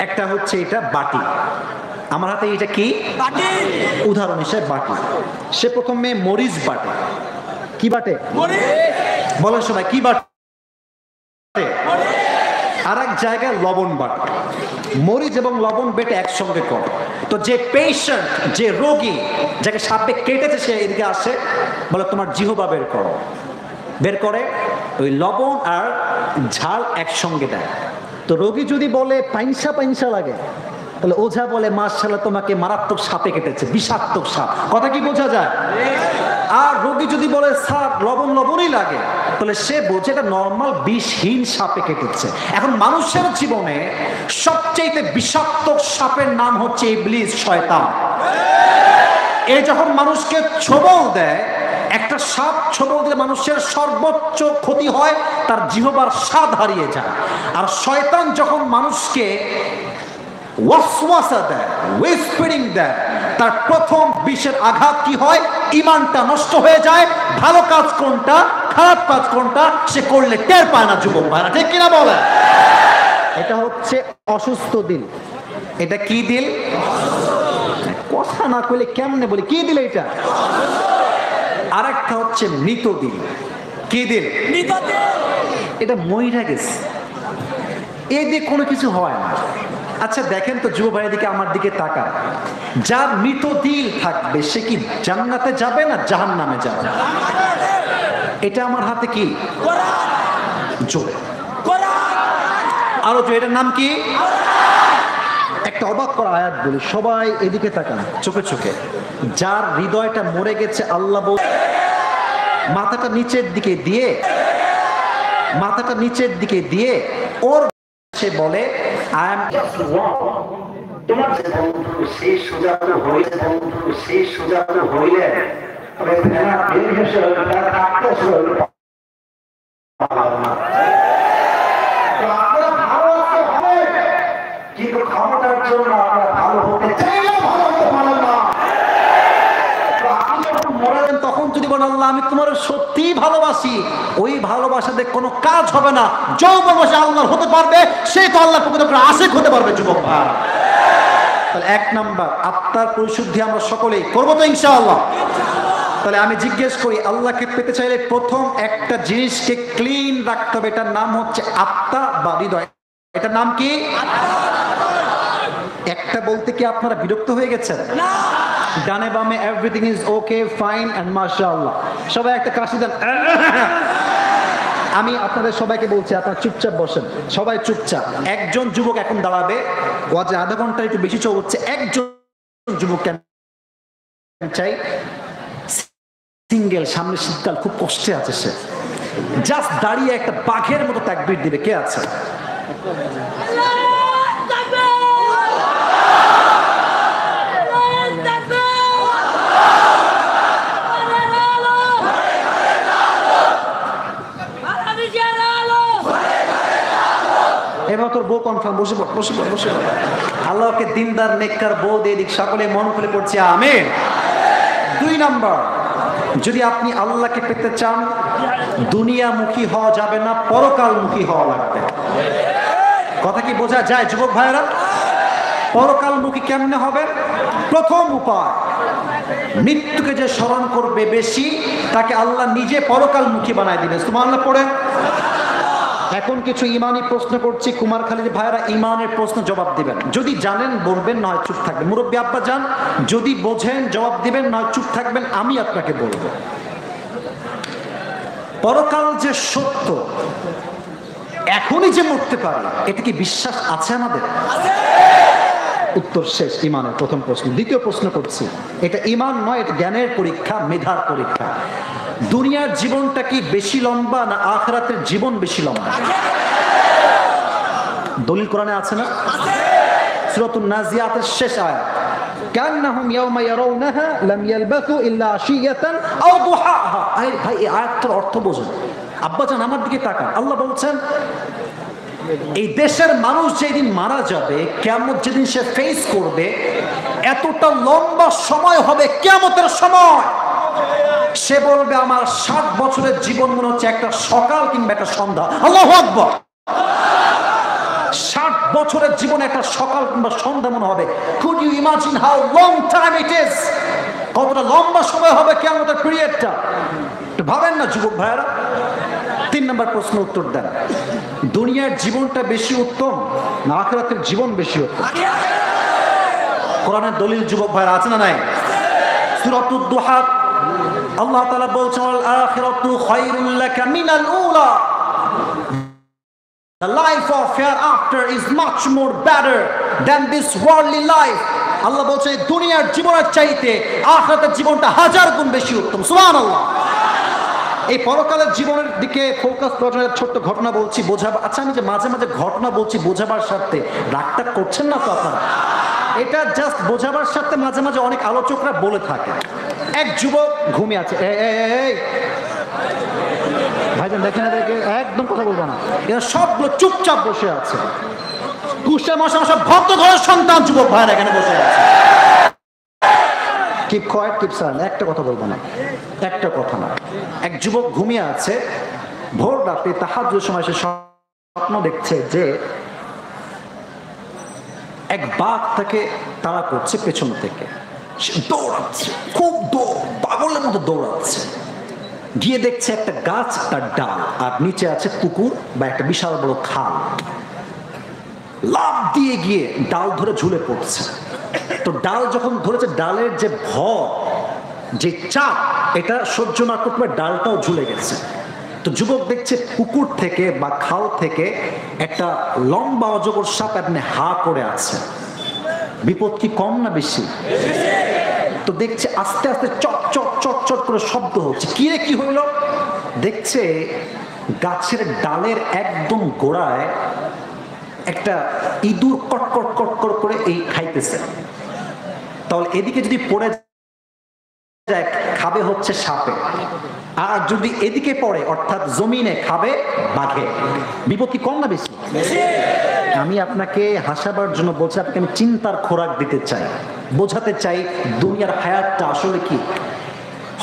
একটা হচ্ছে এটা বাটি, আমার হাতে এটা কি বাটি, উদাহরণ হিসেবে বাটি। সে প্রথমে মরিচ বাটে। কি বাটে? বলার সময় কি বাটে? আর এক জায়গায় লবণ বাটে। মরিচ এবং লবণ বেটে একসঙ্গে করে। তো যে পেশেন্ট, যে রোগী, যাকে সাপে কেটেছে, সে এদিকে আসে, বলে তোমার জিহ্বা বের করো। বের করে ওই লবণ আর ঝাল একসঙ্গে দেয়। তো রোগী যদি বলে পাইনসা পাইনসা লাগে, তাহলে ওঝা বলে মাশাআল্লাহ তোমাকে মারাত্মক সাপে কেটেছে, বিষাক্ত সাপ। কথা কি বোঝা যায়? আর রোগী যদি বলে স্যার লবণ লবণই লাগে, তাহলে সে বোঝে এটা নর্মাল বিষহীন সাপে কেটেছে। এখন মানুষের জীবনে সবচেয়ে বিষাক্ত সাপের নাম হচ্ছে ইবলিস, শয়তান। এই যখন মানুষকে ছোবল দেয়, একটা সাপ ছোবল দিলে মানুষের সর্বোচ্চ ক্ষতি হয়, তার জিহ্বার স্বাদ হারিয়ে যায়। আর শয়তান যখন মানুষকে ওয়াসওয়াসা দেয়, হুইসপারিং দেয়, তার প্রথম বিষের আঘাত কি হয়? ঈমানটা নষ্ট হয়ে যায়। ভালো কাজ কোনটা, খারাপ কাজ কোনটা সে করলে টের পায় না। যুবক ভাইরা ঠিক কিনা বলে? এটা হচ্ছে অসুস্থ দিল। এটা কি দিল? কথা না কইলে কেমনে বলি কি দিল এটা? আরেকটা হচ্ছে মৃত দিল। কি দিল? এটা মইরা গেছে, এই দিয়ে কোনো কিছু হয় না। আচ্ছা দেখেন তো যুব ভাইয়ের দিকে, আমার দিকে তাকান, যার মৃত দিল থাকবে সে কি জান্নাতে যাবে না জাহান্নামে যাবে? এটা আমার হাতে কি জোরে আরো জোরে, এটার নাম কি? একটা অবাক করা আয়াত বলি, সবাই এদিকে তাকান চোখে চোখে। যার হৃদয়টা মরে গেছে, আল্লাহ বল মাথাটা নিচের দিকে দিয়ে, মাথাটা নিচের দিকে দিয়ে ওর সে বলে আই এম তোমার যে বন্ধু সেই সুজাত হইলে, বন্ধু সেই সুজাত হইলে কিন্তু ক্ষমতার জন্য আমরা ভালো হতে চাইলেও ভালো হতে পারেন না। তখন যদি বলেন আল্লাহ আমি তোমার সত্যি ভালোবাসি, ওই ভালোবাসাতে কোনো কাজ হবে না। যৌবন বসে আল্লাহর হতে পারবে, সে তো আল্লাহ প্রকৃত আশিক হতে পারবে। যুবক ভাই, তাহলে এক নাম্বার আত্মার পরিশুদ্ধি আমরা সকলেই করবো তো ইনশাআল্লাহ। তাহলে আমি জিজ্ঞেস করি, আল্লাহকে পেতে চাইলে প্রথম একটা জিনিসকে ক্লিন রাখতে হবে, এটার নাম হচ্ছে আত্মা বা হৃদয়। এটার নাম কি? একটা বলতে কি আপনারা বিরক্ত হয়ে গেছেন? ডানে বামে everything is okay fine and মাশাআল্লাহ, সবাই একটা কাশি দেন। আমি আপনাদের সবাইকে বলছি আপনারা চুপচাপ বসেন, সবাই চুপচাপ। একজন যুবক এখন দাঁড়াবে, ওয়াজে আধা ঘন্টা একটু বেশি চলছে। একজন যুবক চাই, সিঙ্গেল, সামনে শীতকাল, খুব কষ্টে আছে সে, জাস্ট দাঁড়িয়ে একটা বাঘের মতো তাকবীর দিবে। কে আছে? এবার তোর বউ কনফার্ম, বসে পড়, বসে পড়, বসে পড়। আল্লাহকে দিনদার নেককার বউ দিয়ে দিক, সকলে মন খুলে পড়ছে আমিন। 2 নাম্বার, যদি আপনি আল্লাহকে পেতে চান, দুনিয়ামুখী হওয়া যাবে না, পরকালমুখী হওয়া লাগবে। কথা কি বোঝা যায় যুবক ভাইয়েরা? পরকালমুখী কেমনে হবে? প্রথম উপায়, মৃত্যুকে যে স্মরণ করবে বেশি, তাকে আল্লাহ নিজে পরকালমুখী বানায় দিবে। সুবহানাল্লাহ পড়ে। এখন কিছু ইমানি প্রশ্ন করছি, কুমারখালীর ভাইরা ইমানের প্রশ্ন জবাব দিবেন। যদি জানেন বলবেন, নয় চুপ থাকবেন। মুরব্বী আব্বা যান, যদি বোঝেন জবাব দিবেন, নয় চুপ থাকবেন। আমি আপনাকে বলবো, পরকাল যে সত্য, এখনই যে মরতে পারে, এটা কি বিশ্বাস আছে আমাদের? উত্তর শেষ। ইমানের প্রথম প্রশ্ন। দ্বিতীয় প্রশ্ন করছি, এটা ইমান নয়, এটা জ্ঞানের পরীক্ষা, মেধার পরীক্ষা। দুনিয়ার জীবনটা কি বেশি লম্বা না আখিরাতের জীবন বেশি লম্বা? দলিল কোরআনে আছে না? সূরাতুন নাজিয়াতের শেষ আয়াত, কান্নাহুম ইয়াওমা ইয়ারাউনাহা লাম ইয়ালবাসু ইল্লা আশিয়াতান আও দুহাহা। ভাই এই আয়াতটার অর্থ বোঝেন। আব্বাজান আমার দিকে তাকান, আল্লাহ বলছেন এই দেশের মানুষ যেদিন মারা যাবে, কিয়ামত যেদিন সে ফেস করবে, এতটা লম্বা সময় হবে কিয়ামতের সময়, সে বলবে আমার 60 বছরের জীবন মনে হচ্ছে একটা সকাল কিংবা একটা সন্ধ্যা। আল্লাহু আকবার। 60 বছরের জীবন একটা সকাল কিংবা সন্ধ্যা মনে হবে। Could you imagine how long time it is? কতটা লম্বা সময় হবে কিয়ামতের পিরিয়ডটা, একটু ভাবেন না যুবক ভাইরা। 3 নম্বর প্রশ্ন উত্তর দেন, দুনিয়ার জীবনটা বেশি উত্তম না আখিরাতের জীবন বেশি উত্তম? কোরআনের দলিল যুবক ভাইরা আছে না নাই? সূরাতুদ দুহা আল্লাহ তাআলা বলছেন আল আখিরাতু খায়রুল লাকা মিনাল উলা। The life of hereafter is much more better than this worldly life. আল্লাহ বলছে দুনিয়ার জীবনের চাইতে আখিরাতের জীবনটা 1000 গুণ বেশি উত্তম। সুবহানাল্লাহ। এই পরকালের জীবনের দিকে ফোকাস করার ছোট্ট ঘটনা বলছি বোঝাবো। আচ্ছা আমি যে মাঝে মাঝে ঘটনা বলছি বোঝাবার স্বার্থে, রাগটা করছেন না তো আপনারা? এটা জাস্ট বোঝাবার স্বার্থে মাঝে মাঝে অনেক আলোচকরা বলে থাকে। এক যুবক ঘুমিয়ে আছে, এই ভাইজান দেখে না, দেখে একদম কথা বলবো না, এরা সবগুলো চুপচাপ বসে আছে। কুষ্টিয়া মশা সব ভক্ত ঘরের সন্তান যুবক ভাইরা এখানে বসে আছে। কিপ কোয়েট, কিপ সাইলেন্ট, একটা কথা বলবো না, একটা কথা না। এক যুবক ঘুমিয়ে আছে, ভোর রাতে তাহাজ্জুদের সময় সে স্বপ্ন দেখছে যে এক বাঘ তাকে তাড়া করছে পেছন থেকে। সে দৌড়াচ্ছে, খুব পাগলের মতো দৌড়াচ্ছে। গিয়ে দেখছে একটা গাছ, তার ডাল, আর নিচে আছে পুকুর বা একটা বিশাল বড় খাল। লাফ দিয়ে গিয়ে ডাল ধরে ঝুলে পড়ছে। তো ডাল যখন ধরেছে, ডালের যে ভর, যে চাপ, এটা সহ্য না করতে পারে ডালটাও ঝুলে গেছে। তো যুবক দেখছে পুকুর থেকে বা খাল থেকে একটা লম্বা অজগর সাপ আপনি হা করে আছে। বিপদ কি কম না বেশি? তো দেখছে আস্তে আস্তে চট চট চট চট করে শব্দ হচ্ছে। কি রে, কি হইল? দেখছে গাছের ডালের একদম গোড়ায় একটা ইঁদুর কটকট কটকট করে এই খাইতেছে। তাহলে এদিকে যদি পড়ে যায় খাবে হচ্ছে সাপে, আর যদি এদিকে পড়ে অর্থাৎ জমিনে খাবে বাঘে। বিপদ কি কম না বেশি? আমি আপনাকে হাসাবার জন্য বলছি, আপনাকে আমি চিন্তার খোরাক দিতে চাই, বোঝাতে চাই দুনিয়ার হায়াতটা আসলে কি।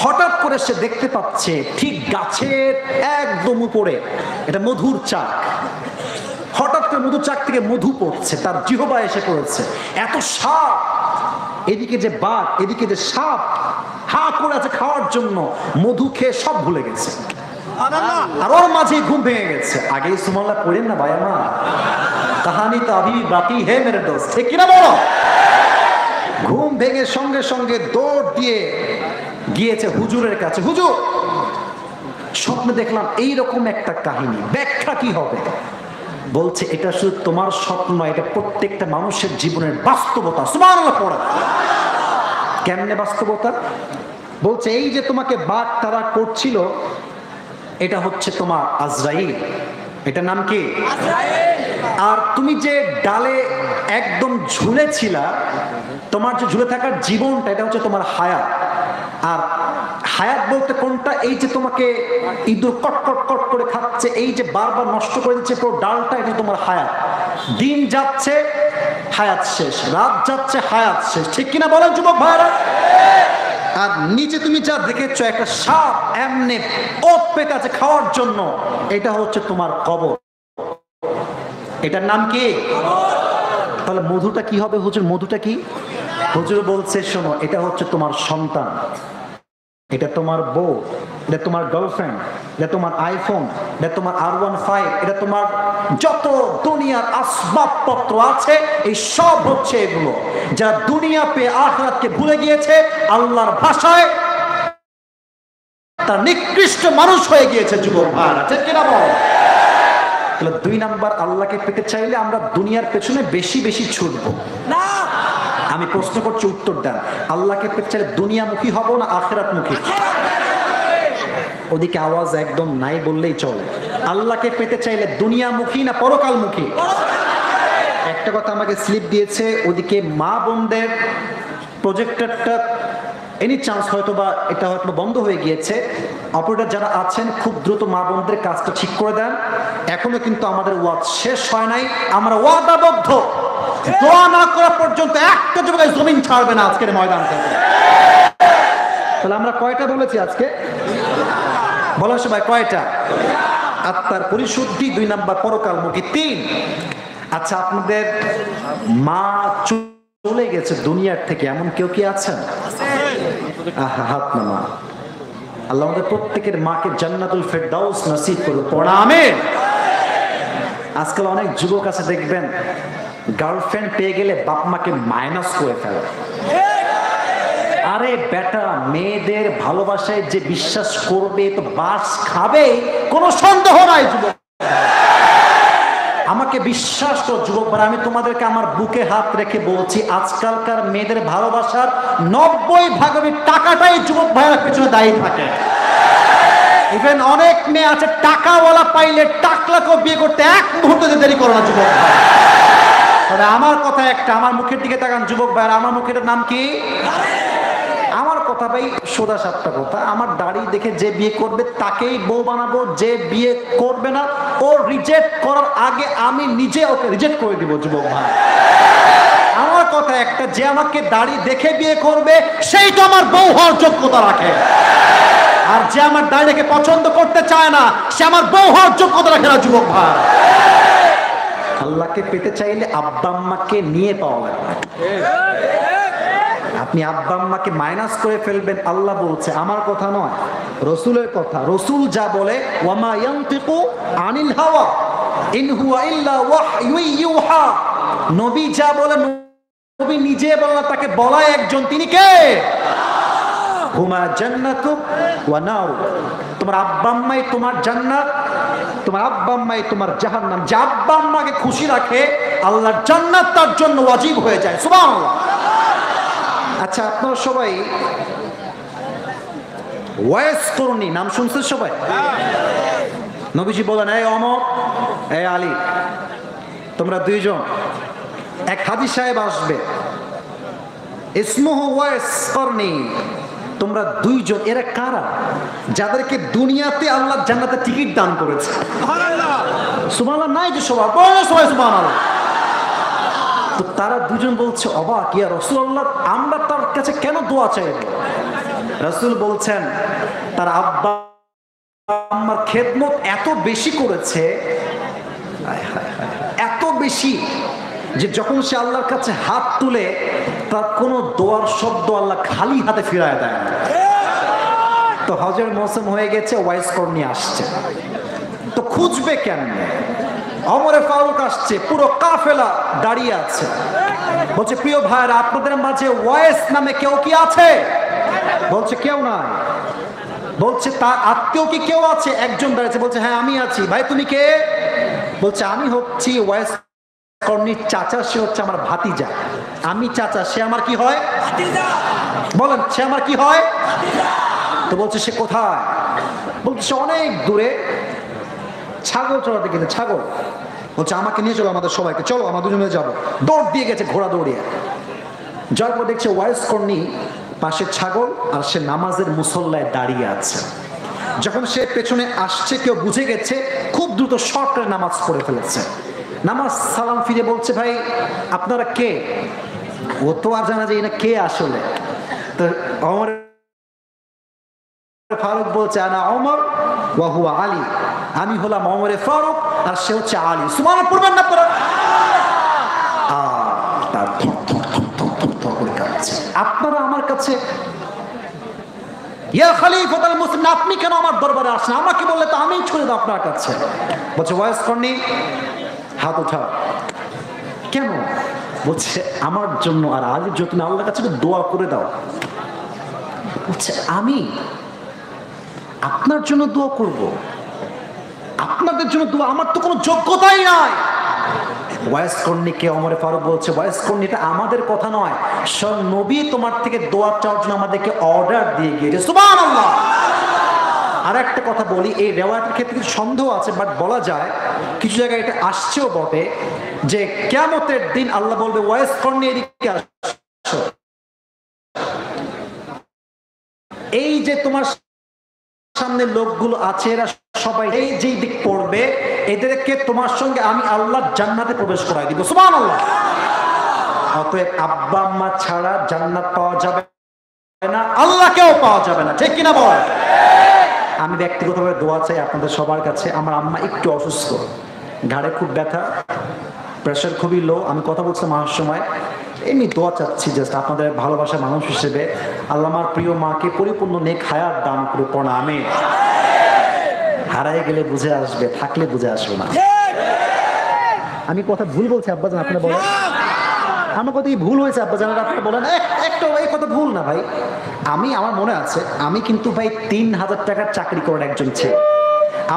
হঠাৎ করে সে দেখতে পাচ্ছে ঠিক গাছের একদম উপরে এটা মধুর চাক। হঠাৎ করে মধুর চাক থেকে মধু পড়ছে, তার জিহ্বায় এসে পড়েছে। এত সাপ, এদিকে যে বাঘ, এদিকে যে সাপ হা করে আছে খাওয়ার জন্য। মধু খেয়ে সব ভুলে গেছে, আর ওর মাঝে ঘুম ভেঙে গেছে। আগেই সুবহানাল্লাহ পড়েন না ভাই আমার, কাহানি তো আভি বাকি হে মেরে দোস্ত, ঠিক কিনা বলো? ঘুম ভেঙে সঙ্গে সঙ্গে দৌড় দিয়ে গিয়েছে হুজুরের কাছে। হুজুর, স্বপ্নে দেখলাম এইরকম একটা কাহিনী, ব্যাখ্যা কি হবে? বলছে এটা শুধু তোমার স্বপ্ন নয়, এটা প্রত্যেকটা মানুষের জীবনের বাস্তবতা। সুবহানাল্লাহ পড়া। কেমনে বাস্তবতা? বলছে এই যে তোমাকে বাঘ তাড়া করছিল, এটা হচ্ছে তোমার আজরাইল। এটা নাম কি? আর তুমি যে ডালে একদম ঝুলেছিলা, তোমার যে ঝুলে থাকার জীবনটা, এটা হচ্ছে তোমার হায়াত। আর হায়াত বলতে কোনটা? এই যে তোমাকে ইঁদুর কট কট কট করে খাচ্ছে, এই যে বারবার নষ্ট করে দিচ্ছে পুরো ডালটা, এটা তোমার হায়াত। দিন যাচ্ছে, হায়াত শেষ, রাত যাচ্ছে, হায়াত শেষ, ঠিক কিনা বলেন যুবক ভাইরা? আর নিচে তুমি যা দেখেছো একটা সাপ এমনি ওত পেতে আছে খাওয়ার জন্য, এটা হচ্ছে তোমার কবর। এটার নাম কি? তাহলে মধুটা কি হবে হুজুর? মধুটা কি? হুজুর বলছে শোনো, এটা হচ্ছে তোমার সন্তান, এটা তোমার বউ, এটা তোমার গার্লফ্রেন্ড, এটা তোমার আইফোন, এটা তোমার R15, এটা তোমার যত দুনিয়ার আসবাবপত্র আছে, এই সব হচ্ছে এগুলো। যারা দুনিয়া পেয়ে আখিরাতকে ভুলে গিয়েছে, আল্লাহর ভাষায় তার নিকৃষ্ট মানুষ হয়ে গিয়েছে যুবক ভাইরা, ঠিক কিনা বল? তাহলে 2 নাম্বার, আল্লাহকে পেতে চাইলে আমরা দুনিয়ার পেছনে বেশি বেশি ছুটবো না। আমি প্রশ্ন করছি, উত্তর দেন। আল্লাহকে পেতে চাইলে দুনিয়ামুখী হব না আখিরাতমুখী? ওদিকে আওয়াজ একদম নাই বললেই চলে। আল্লাহকে পেতে চাইলে দুনিয়ামুখী না পরকালমুখী? একটা কথা আমাকে স্লিপ দিয়েছে, ওদিকে মা বোনদের প্রজেক্টরটা এনি চান্স হয়তো বা এটা হয়তো বন্ধ হয়ে গিয়েছে। অপারেটর যারা আছেন খুব দ্রুত মা বোনদের কাজটা ঠিক করে দেন। এখনো কিন্তু আমাদের ওয়াজ শেষ হয় নাই। আমরা ওয়াদাবদ্ধ, দোয়া না করা পর্যন্ত একটা যুবক জমিন ছাড়বে না আজকের ময়দান থেকে। তাহলে আমরা কয়টা বলেছি আজকে? বলো সবাই কয়টা? আত্মার পরিশুদ্ধি 2 নাম্বার, পরকালমুখী 3। আচ্ছা, আপনাদের মা চলে গেছে দুনিয়ার থেকে, এমন কেউ কি আছেন? আহা, হাত নামা। আল্লাহ আমাদের প্রত্যেকের মাকে জান্নাতুল ফেরদাউস নসিব করুন, পড়া আমিন। আজকাল অনেক যুবক আছে দেখবেন, গার্লফ্রেন্ড পেয়ে গেলে বাপ মাকে মাইনাস করে ফেলে। আরে বেটা, মেয়েদের ভালোবাসায় যে বিশ্বাস করবে তো বাস খাবে, কোনো সন্দেহ নাই যুবক। আমাকে বিশ্বাস করো যুবক ভাই, আমি তোমাদেরকে আমার বুকে হাত রেখে বলছি, আজকালকার মেয়েদের ভালোবাসার 90% টাকাটাই যুবক ভাইয়ের পেছনে দায়ী থাকে। ইভেন অনেক মেয়ে আছে টাকাওয়ালা পাইলে টাকলাকেও বিয়ে করতে এক মুহূর্তে দেরি করে না যুবক ভাই। তবে আমার কথা একটা, আমার মুখের দিকে তাকান যুবক ভাই, আমার মুখের নাম কি? আমার কথা ভাই সোজা সাপটা কথা, আমার দাড়ি দেখে যে বিয়ে করবে তাকেই বউ বানাবো, যে বিয়ে করবে না ও রিজেক্ট করার আগে আমি নিজে ওকে রিজেক্ট করে দিব যুবক ভাই। আমার কথা একটা, যে আমাকে দাড়ি দেখে বিয়ে করবে সেই তো আমার বউ হওয়ার যোগ্যতা রাখে, আর যে আমার দাড়ি দেখে পছন্দ করতে চায় না সে আমার বউ হওয়ার যোগ্যতা রাখে না যুবক ভাই। আল্লাহকে পেতে চাইলে আব্বা আম্মাকে নিয়ে পাওয়া লাগবে। আপনি আব্বা আম্মাকে মাইনাস করে ফেলবেন, আল্লাহ বলছে, আমার কথা নয়, রসুলের কথা। রসুল যা বলে, ওয়ামা ইয়ানতিকু আনিল হাওয়া ইন হুয়া ইল্লা ওয়াহয়ু ইউহা। নবী যা বলে, নবী নিজে বলে না, তাকে বলায় একজন, তিনি কে? হুমা জান্নাতু ওয়া নারু। তোমার আব্বা আম্মাই তোমার জান্নাত, তোমার আব্বা আম্মাই তোমার জাহান্নাম। যে আব্বা আম্মাকে খুশি রাখে আল্লাহর জান্নাত তার জন্য ওয়াজিব হয়ে যায়। সুবহানাল্লাহ। আচ্ছা, আপনারা সবাই ওয়াইস করুনি নাম শুনছেন সবাই? নবীজি বলেন, এই অমর, এই আলী, তোমরা দুইজন, এক হাজী সাহেব আসবে, ইসমুহু ওয়াইস করনি, তোমরা দুইজন। এরা কারা? যাদেরকে দুনিয়াতে আল্লাহ জান্নাতে টিকিট দান করেছে। সুবহানাল্লাহ নাই যে সবাই সবাই সুবহানাল্লাহ। তো তারা দুজন বলছে, অবাক, ইয়া রাসূলুল্লাহ, আমরা তার কাছে কেন দোয়া চাইব? রাসূল বলছেন, তার আব্বা আম্মার খেদমত এত বেশি করেছে, এত বেশি যে যখন সে আল্লাহর কাছে হাত তুলে তার কোনো দোয়ার শব্দ আল্লাহ খালি হাতে ফিরায় দেয় না। তো হজের মৌসুম হয়ে গেছে, ওয়াইস করনি আসছে, তো খুঁজবে কেমনে? ওমর ফারুক আসছে, পুরো কাফেলা দাঁড়িয়ে আছে, বলছে, প্রিয় ভাইরা, আপনাদের মাঝে ওয়াইস নামে কেউ কি আছে? বলছে, কেউ নাই। বলছে, তার আত্মীয় কি কেউ আছে? একজন দাঁড়িয়েছে, বলছে, হ্যাঁ আমি আছি। ভাই তুমি কে? বলছে, আমি হচ্ছি ওয়াইস করনির চাচা, সে হচ্ছে আমার ভাতিজা। আমি চাচা, সে আমার কি হয়? বলেন, সে আমার কি হয়? তো বলছে, সে কোথায়? বলছে, সে অনেক দূরে ছাগল চড়াতে গেছে। ছাগল। বলছে, আমাকে নিয়ে চলো, আমাদের সবাইকে, চলো আমরা দুজনে যাবো। দৌড় দিয়ে গেছে, ঘোড়া দৌড়িয়ে যাওয়ার পর দেখছে ওয়াইস করনি পাশে ছাগল, আর সে নামাজের মুসল্লায় দাঁড়িয়ে আছে। যখন সে পেছনে আসছে, কেউ বুঝে গেছে, খুব দ্রুত শর্টকাটে নামাজ পড়ে ফেলেছে। নামাজ সালাম ফিরে বলছে, ভাই আপনারা কে? ও তো আর জানা যায় না কে আসলে। তো ওমর ফারুক বলছে, আনা ওমর ওয়া হুয়া আলী, আমি হলাম ওমরে ফারুক আর সে হচ্ছে আলী। সুবহানাল্লাহ পড়বেন না পড়া? তার করে কাঁদছে। আপনারা আমার কাছে, ইয়া খলিফাতুল মুসলিমিন, আপনি কেন আমার দরবারে আসেন? আমাকে বললে তো আমি ছুড়ে দাও আপনার কাছে। বলছে, ওয়াইস করনি, হাত উঠাও। কেন? বলছে, আমার জন্য আর আলীর জন্য আল্লাহর কাছে দোয়া করে দাও। বলছে, আমি আপনার জন্য দোয়া করব? আপনাদের জন্য দোয়া? আমার তো কোনো যোগ্যতাই নাই। ওয়াইস করনিকে ওমর ফারুক বলছে, ওয়াইস করনি, এটা আমাদের কথা নয়, সব নবী তোমার থেকে দোয়া চাওয়ার জন্য আমাদেরকে অর্ডার দিয়ে গিয়েছে। সুবহানাল্লাহ। আর একটা কথা বলি, এই রেওয়ায়তের ক্ষেত্রে কিছু সন্দেহ আছে, বাট বলা যায় কিছু জায়গায় এটা আসছেও বটে যে কিয়ামতের দিন আল্লাহ বলবে ওয়াইস কর্ণে এদিকে আসো, এই যে তোমার সামনে লোকগুলো আছে এরা সবাই এই যেই দিক পড়বে, এদেরকে তোমার সঙ্গে আমি আল্লাহ জান্নাতে প্রবেশ করাই দিব। সুবহানাল্লাহ। অতএব আব্বা আম্মা ছাড়া জান্নাত পাওয়া যাবে না, আল্লাহকেও পাওয়া যাবে না, ঠিক কিনা বল? আমি ব্যক্তিগতভাবে দোয়া চাই আপনাদের সবার কাছে। আমার আম্মা একটু অসুস্থ, ঘাড়ে খুব ব্যথা, প্রেশার খুবই লো। আমি কথা বলছিলাম আমার সময়, এমনি দোয়া চাচ্ছি জাস্ট আপনাদের ভালোবাসা মানুষ হিসেবে, আল্লাহ আমার প্রিয় মাকে পরিপূর্ণ নেক হায়াত দান করে পড়া। আমি হারাই গেলে বুঝে আসবে, থাকলে বুঝে আসবে না। আমি কথা ভুল বলছি আব্বাজান, আপনারা বলেন আমার কথা কি ভুল হয়েছে আব্বাজান? আপনারা বলেন একটা এই কথা ভুল না ভাই। আমার মনে আছে আমি কিন্তু ভাই ৩,০০০ টাকার চাকরি করার একজন ছেলে।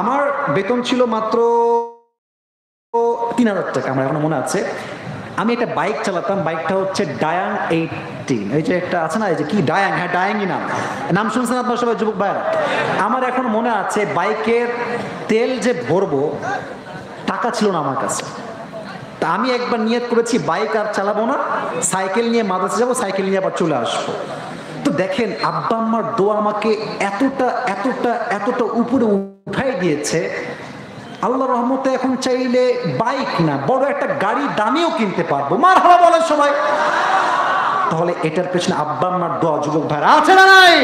আমার বেতন ছিল মাত্র ৩,০০০ টাকা, আমার এখনো মনে আছে। আমি একটা বাইক চালাতাম, বাইকটা হচ্ছে ডায়াং 18, এই যে একটা আছে না, এই যে কি ডায়াং, হ্যাঁ ডায়াংই নাম শুনছেন আপনার সবাই যুবক ভাইরা? আমার এখন মনে আছে বাইকের তেল যে ভরবো টাকা ছিল না আমার কাছে। তা আমি একবার নিয়ত করেছি বাইক আর চালাবো না, সাইকেল নিয়ে মাদ্রাসা যাবো, সাইকেল নিয়ে আবার চলে আসবো। তো দেখেন আব্বা আম্মার দোয়া আমাকে এতটা এতটা এতটা উপরে উঠাই দিয়েছে, আল্লাহ রহমতে এখন চাইলে বাইক না বড় একটা গাড়ি দামিও কিনতে পারবো। মারহাবা বলেন সবাই। তাহলে এটার পেছনে আব্বা আম্মার দোয়া যুবক ভাইরা আছে না নাই?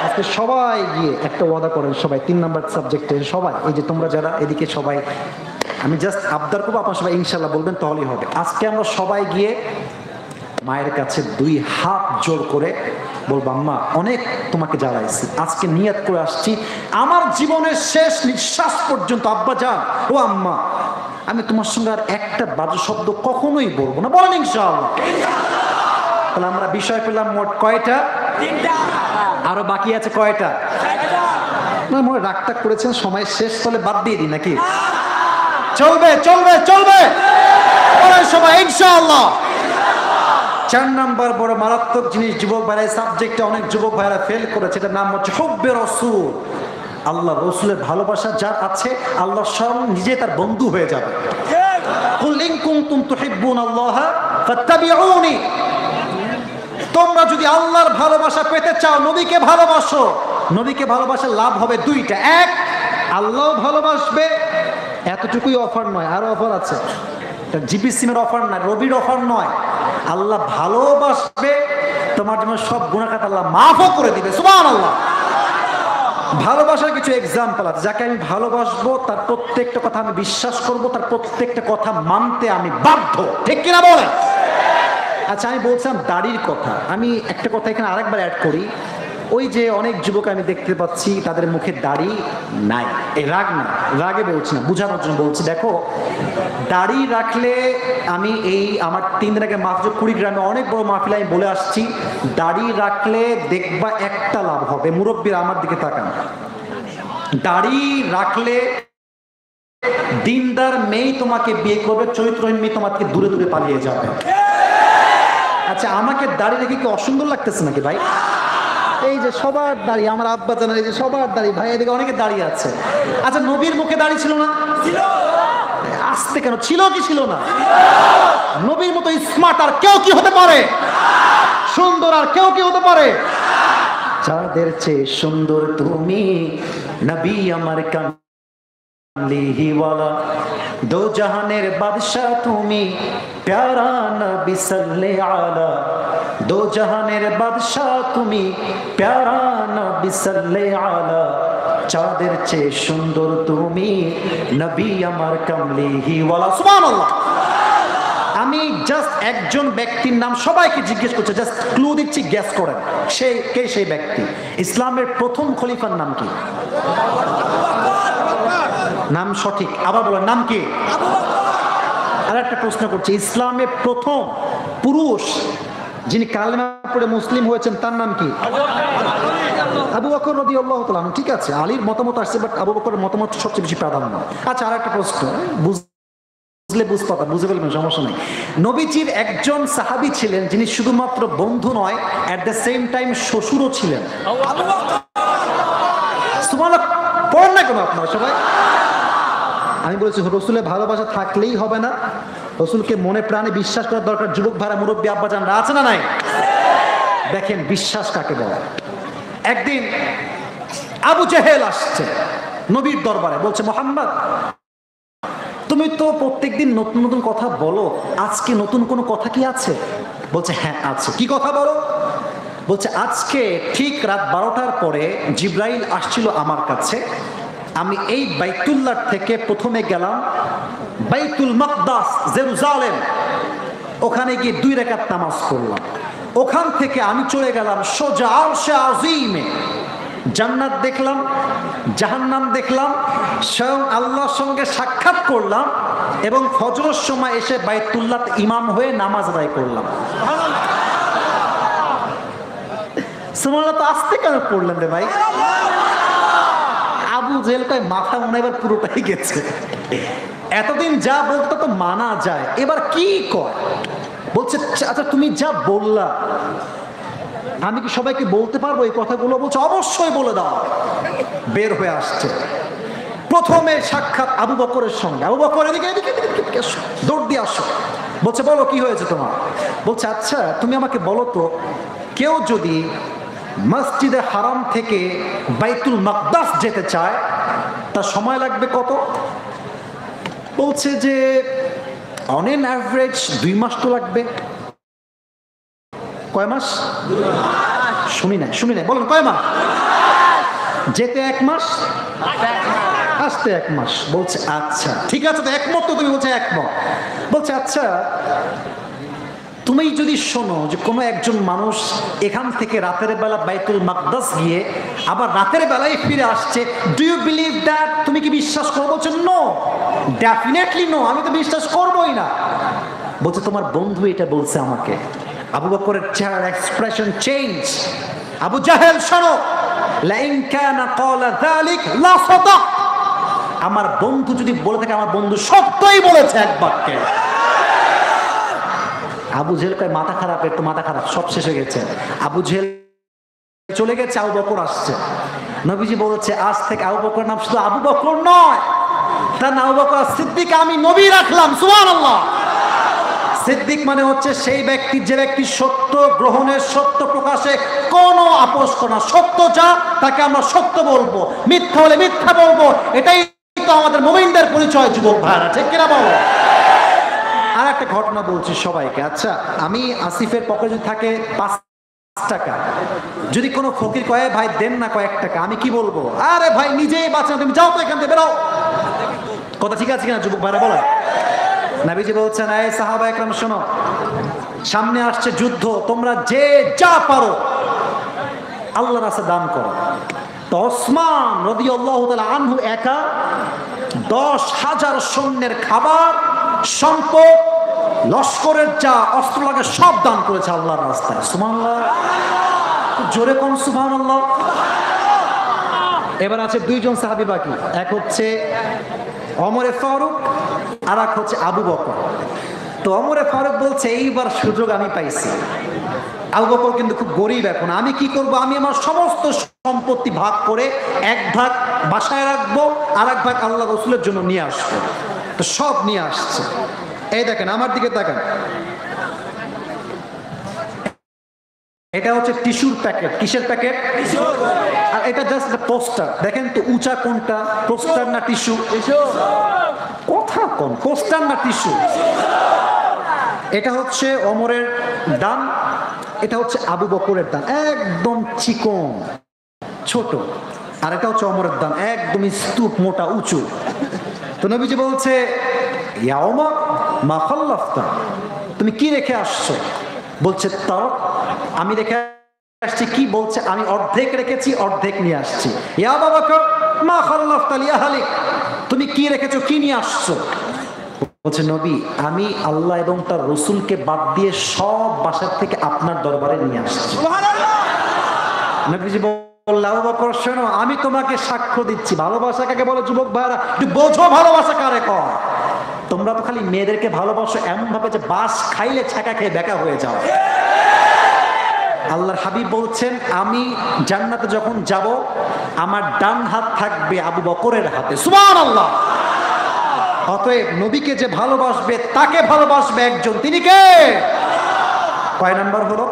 আজকে সবাই গিয়ে একটা ওয়াদা করেন, সবাই 3 নাম্বার সাবজেক্টে সবাই, এই যে তোমরা যারা এদিকে সবাই, আমি জাস্ট আবদার করবো আপনারা সবাই ইনশাল্লাহ বলবেন, তাহলেই হবে। আজকে আমরা সবাই গিয়ে মায়ের কাছে 2 হাত জোর করে বলবো আম্মা অনেক তোমাকে জ্বালাইছি, আজকে নিয়ত করে আসছি আমার জীবনের শেষ নিঃশ্বাস পর্যন্ত আব্বা যান ও আম্মা আমি তোমার সঙ্গে আর একটা বাজে শব্দ কখনোই বলবো না, বলেন ইনশাআল্লাহ। তাহলে আমরা বিষয় পেলাম মোট কয়টা? 3টা। আরো বাকি আছে কয়টা? 4টা। না মনে রাগটা করেছেন, সময় শেষ, তাহলে বাদ দিয়ে দিই নাকি? চলবে চলবে চলবে, বলেন সবাই ইনশাআল্লাহ। 4 নাম্বার বড় মারাত্মক জিনিস যুবক ভাইরা, সাবজেক্টে অনেক যুবক ভাইরা ফেল করেছে, এটার নাম হচ্ছে হুব্বে রাসূল। আল্লাহ রসুলের ভালোবাসা যার আছে আল্লাহ স্বয়ং নিজে তার বন্ধু হয়ে যাবে। কুল ইন কুনতুম তুহিব্বুনাল্লাহা ফাত্তাবিউনি, তোমরা যদি আল্লাহর ভালোবাসা পেতে চাও নবীকে ভালোবাসো। নবীকে ভালোবাসার লাভ হবে 2টা, এক আল্লাহ ভালোবাসবে, এতটুকুই অফার নয়, আরো অফার আছে। জিপি সিমের অফার নয়, রবির অফার নয়, আল্লাহ ভালোবাসবে, তোমার জন্য সব গুনাহ খাতা আল্লাহ মাফও করে দিবে। সুবহানাল্লাহ। ভালোবাসার কিছু এক্সাম্পল আছে, যাকে আমি ভালোবাসবো তার প্রত্যেকটা কথা আমি বিশ্বাস করব, তার প্রত্যেকটা কথা মানতে আমি বাধ্য, ঠিক কিনা বলে? আচ্ছা আমি বলছিলাম দাড়ির কথা, আমি একটা কথা এখানে আরেকবার অ্যাড করি। ওই যে অনেক যুবক আমি দেখতে পাচ্ছি তাদের মুখে দাড়ি নাই, এই রাগ না, রাগে বলছি না, বোঝানোর জন্য বলছি। দেখো দাড়ি রাখলে, আমি এই আমার 3 দিন আগে মাহফিল কুড়িগ্রামে অনেক বড় মাহফিল আমি বলে আসছি, দাড়ি রাখলে দেখবা একটা লাভ হবে, মুরব্বীরা আমার দিকে তাকান, দাড়ি রাখলে দিনদার মেয়ে তোমাকে বিয়ে করবে, চরিত্রহীন মেয়ে তোমাকে দূরে দূরে পালিয়ে যাবে। আচ্ছা আমাকে দাড়ি রেখে কি অসুন্দর লাগতেছে নাকি ভাই? এই যে সবার দাড়ি, আমার আব্বা জানার এই যে সবার দাড়ি, ভাই এদিকে অনেকে দাঁড়িয়ে আছে। আচ্ছা নবীর মুখে দাড়ি ছিল না? আসতে কেন, ছিল কি ছিল না? নবীর মতো স্মার্ট আর কেউ কি হতে পারে? সুন্দর আর কেউ কি হতে পারে? যাদের চেয়ে সুন্দর তুমি, নবী আমার কামলিওয়ালা, দো জাহানের বাদশাহ তুমি, প্যারা নবী সাল্লে আলা, দো জাহানের বাদশাহ তুমি, প্যারা নবী সাল্লে আলা, চাঁদের চেয়ে সুন্দর তুমি, নবী আমার কামলিওয়ালা। সুবহানাল্লাহ। আমি জাস্ট একজন ব্যক্তির নাম সবাইকে জিজ্ঞেস করছি, জাস্ট ক্লু দিচ্ছি, গেস করেন সেই কে সেই ব্যক্তি। ইসলামের প্রথম খলিফার নাম কি? নাম সঠিক, আবার বলেন নাম কি? আর একটা প্রশ্ন করছি, ইসলামে প্রথম পুরুষ যিনি কালেমা পড়ে মুসলিম হয়েছেন তার নাম কি? আবু বকর রাদিয়াল্লাহু তাআলা। ঠিক আছে, আলীর মতামত আসছে, বাট আবু বকরের মতামত সবচেয়ে বেশি প্রাধান্য। আচ্ছা আর একটা প্রশ্ন, বুঝলে বুঝপাতা, বুঝে ফেলবেন, সমস্যা নেই। নবীজির একজন সাহাবী ছিলেন যিনি শুধুমাত্র বন্ধু নয়, অ্যাট দ্য সেম টাইম শ্বশুরও ছিলেন। সুবহানাল্লাহ পড়েন না কেন আপনারা সবাই? আমি বলেছি রসুলের ভালোবাসা থাকলেই হবে না, রসুলকে মনে প্রাণে বিশ্বাস করার দরকার। যুবক ভাইরা, মুরব্বী আব্বাজানরা আছে না নাই? দেখেন বিশ্বাস কাকে বলে। একদিন আবু জেহেল আসছে নবীর দরবারে, বলছে মুহাম্মদ তুমি তো প্রত্যেকদিন নতুন নতুন কথা বলো, আজকে নতুন কোনো কথা কি আছে? বলছে হ্যাঁ আছে। কি কথা বলো? বলছে আজকে ঠিক রাত 12টার পরে জিব্রাইল আসছিল আমার কাছে, আমি এই বাইতুল্লাহ থেকে প্রথমে গেলাম বাইতুল মাকদাস জেরুজালেম, ওখানে গিয়ে 2 রাকাত নামাজ পড়লাম। ওখান থেকে আমি চলে গেলাম সোজা আরশে আজিমে, জান্নাত দেখলাম, জাহান্নাম দেখলাম, স্বয়ং আল্লাহর সঙ্গে সাক্ষাৎ করলাম এবং ফজরের সময় এসে বাইতুল্লাহ ইমাম হয়ে নামাজ আদায় করলাম। সুবহানাল্লাহ, তো আস্তে কেন পড়লেন রে ভাই? আবু জেহেল কয় মাথা মনে এবার পুরোটাই গেছে, এতদিন যা বলতো তো মানা যায়, এবার কি কর? বলছে আচ্ছা তুমি যা বললা আমি কি সবাইকে বলতে পারবো এই কথাগুলো? বলছে অবশ্যই বলে দাও। বের হয়ে আসছে, প্রথমে সাক্ষাৎ আবু বকরের সঙ্গে। আবু বকর এদিকে এদিকে এদিকে আসো, দৌড় দিয়ে আসো। বলছে বলো কি হয়েছে তোমার? বলছে আচ্ছা তুমি আমাকে বলো তো, কেউ যদি মসজিদে হারাম থেকে বাইতুল মাকদাস যেতে চায় তার সময় লাগবে কত? বলছে যে অন এন অ্যাভারেজ 2 মাস তো লাগবে। কয় মাস? শুনি নাই বলুন কয় মাস? যেতে 1 মাস, আসতে 1 মাস। বলছে আচ্ছা ঠিক আছে, তো একমত তো তুমি? বলছে একমত। বলছে আচ্ছা তুমি যদি শোনো যে কোনো একজন মানুষ এখান থেকে রাতের বেলা বাইতুল মাকদাস গিয়ে আবার রাতের বেলায় ফিরে আসছে, ডু ইউ বিলিভ দ্যাট? তুমি কি বিশ্বাস করো? বলছে নো, ডেফিনেটলি নো, আমি তো বিশ্বাস করবোই না। বলছে তোমার বন্ধু এটা বলছে আমাকে। আবু বকরের চেহারার এক্সপ্রেশন চেঞ্জ। আবু জাহেল শোনো, লাইন কানা ক্বালা যালিক লা সাদাক, আমার বন্ধু যদি বলে থাকে আমার বন্ধু সত্যই বলেছে এক বাক্যে। আবু জেহেল কয় মাথা খারাপ, একটু মাথা খারাপ, সব শেষ হয়ে গেছে। আবু জেহেল চলে গেছে, আবু বকর আসছে। নবীজি বলেছে আজ থেকে আবু বকর নাম শুধু আবু বকর নয়, তার নাম আবু বকর সিদ্দিক, আমি নবী রাখলাম। সুবহানাল্লাহ। সিদ্দিক মানে হচ্ছে সেই ব্যক্তি যে ব্যক্তি সত্য গ্রহণের, সত্য প্রকাশে কোনো আপোষ করে না। সত্য যা তাকে আমরা সত্য বলবো, মিথ্যা হলে মিথ্যা বলবো, এটাই তো আমাদের মুমিনদের পরিচয়। যুবক ভাইরা ঠিক কিনা বলো? আর একটা ঘটনা বলছি সবাইকে। আচ্ছা আমি আসিফের পকেটে যদি থাকে 5 টাকা, যদি কোনো ফকির কয় ভাই দেন না কয়েক টাকা, আমি কি বলবো? আরে ভাই নিজেই বাঁচো, তুমি যাও তো এখান থেকে, বেরো। কথা ঠিক আছে কিনা যুবক ভাইরা বলেন? নবীজি বলছেন এই সাহাবা একরাম শোনো, সামনে আসছে যুদ্ধ, তোমরা যে যা পারো আল্লাহর রাস্তায় দান করো। তো ওসমান রাদিয়াল্লাহু তাআলা আনহু একা 10,000 সৈন্যের খাবার, সম্পদ, লস্করের যা অস্ত্র লাগে সব দান করেছে আল্লাহর রাস্তায়। সুবহানাল্লাহ, জোরে কোন সুবহানাল্লাহ। এবার আছে 2 জন সাহাবী বাকি, এক হচ্ছে ওমরে ফারুক আর এক হচ্ছে আবু বকর। তো ওমরে ফারুক বলছে এইবার সুযোগ আমি পাইছি। আবু বকর কিন্তু খুব গরিব, এখন আমি কি করব? আমি আমার সমস্ত সম্পত্তি ভাগ করে 1 ভাগ বাসায় রাখবো, আর 1 ভাগ আল্লাহ রাসূলের জন্য নিয়ে আসবো। তো সব নিয়ে আসছে। এই দেখেন, আমার দিকে তাকান, এটা হচ্ছে টিস্যুর প্যাকেট। কিসের প্যাকেট? আর এটা জাস্ট পোস্টার। দেখেন তো উঁচা কোনটা, পোস্টার না টিস্যু? কথা কোন, পোস্টার না টিস্যু? এটা হচ্ছে ওমরের দান, এটা হচ্ছে আবু বকরের দান, একদম চিকন ছোট, আর এটা হচ্ছে ওমরের দান, একদম স্তূপ মোটা উঁচু। তো নবীজি বলছে ইয়া ওমর মা খাল্লাফতা, তুমি কি রেখে আসছো? বলছে তাও আমি রেখে আসছি। কি বলছে? আমি অর্ধেক রেখেছি, অর্ধেক নিয়ে আসছি। ইয়া আবু বকর মা খাল্লাফতা লি আহলিক, তুমি কি রেখেছো, কি নিয়ে আসছো? বলছে নবী আমি আল্লাহ এবং তার রাসূলকে বাদ দিয়ে সব বাসার থেকে আপনার দরবারে নিয়ে আসছি। সুবহানাল্লাহ। নবীজি বললেন আবু বকর শোনো, আমি তোমাকে সাক্ষ্য দিচ্ছি, ভালোবাসা কাকে বলে যুবক ভাইরা? একটু বোঝো ভালোবাসা কারে কয়। তোমরা তো খালি মেয়েদেরকে ভালোবাসো এমন ভাবে যে বাস খাইলে ছাকা খেয়ে বেকা হয়ে যাও। আল্লাহর হাবিব বলছেন আমি জান্নাতে যখন যাব আমার ডান হাত থাকবে আবু বকরের হাতে। সুবহানাল্লাহ। অতএব নবীকে যে ভালোবাসবে তাকে ভালোবাসবে একজন, তিনি কে? কয় নাম্বার হলো?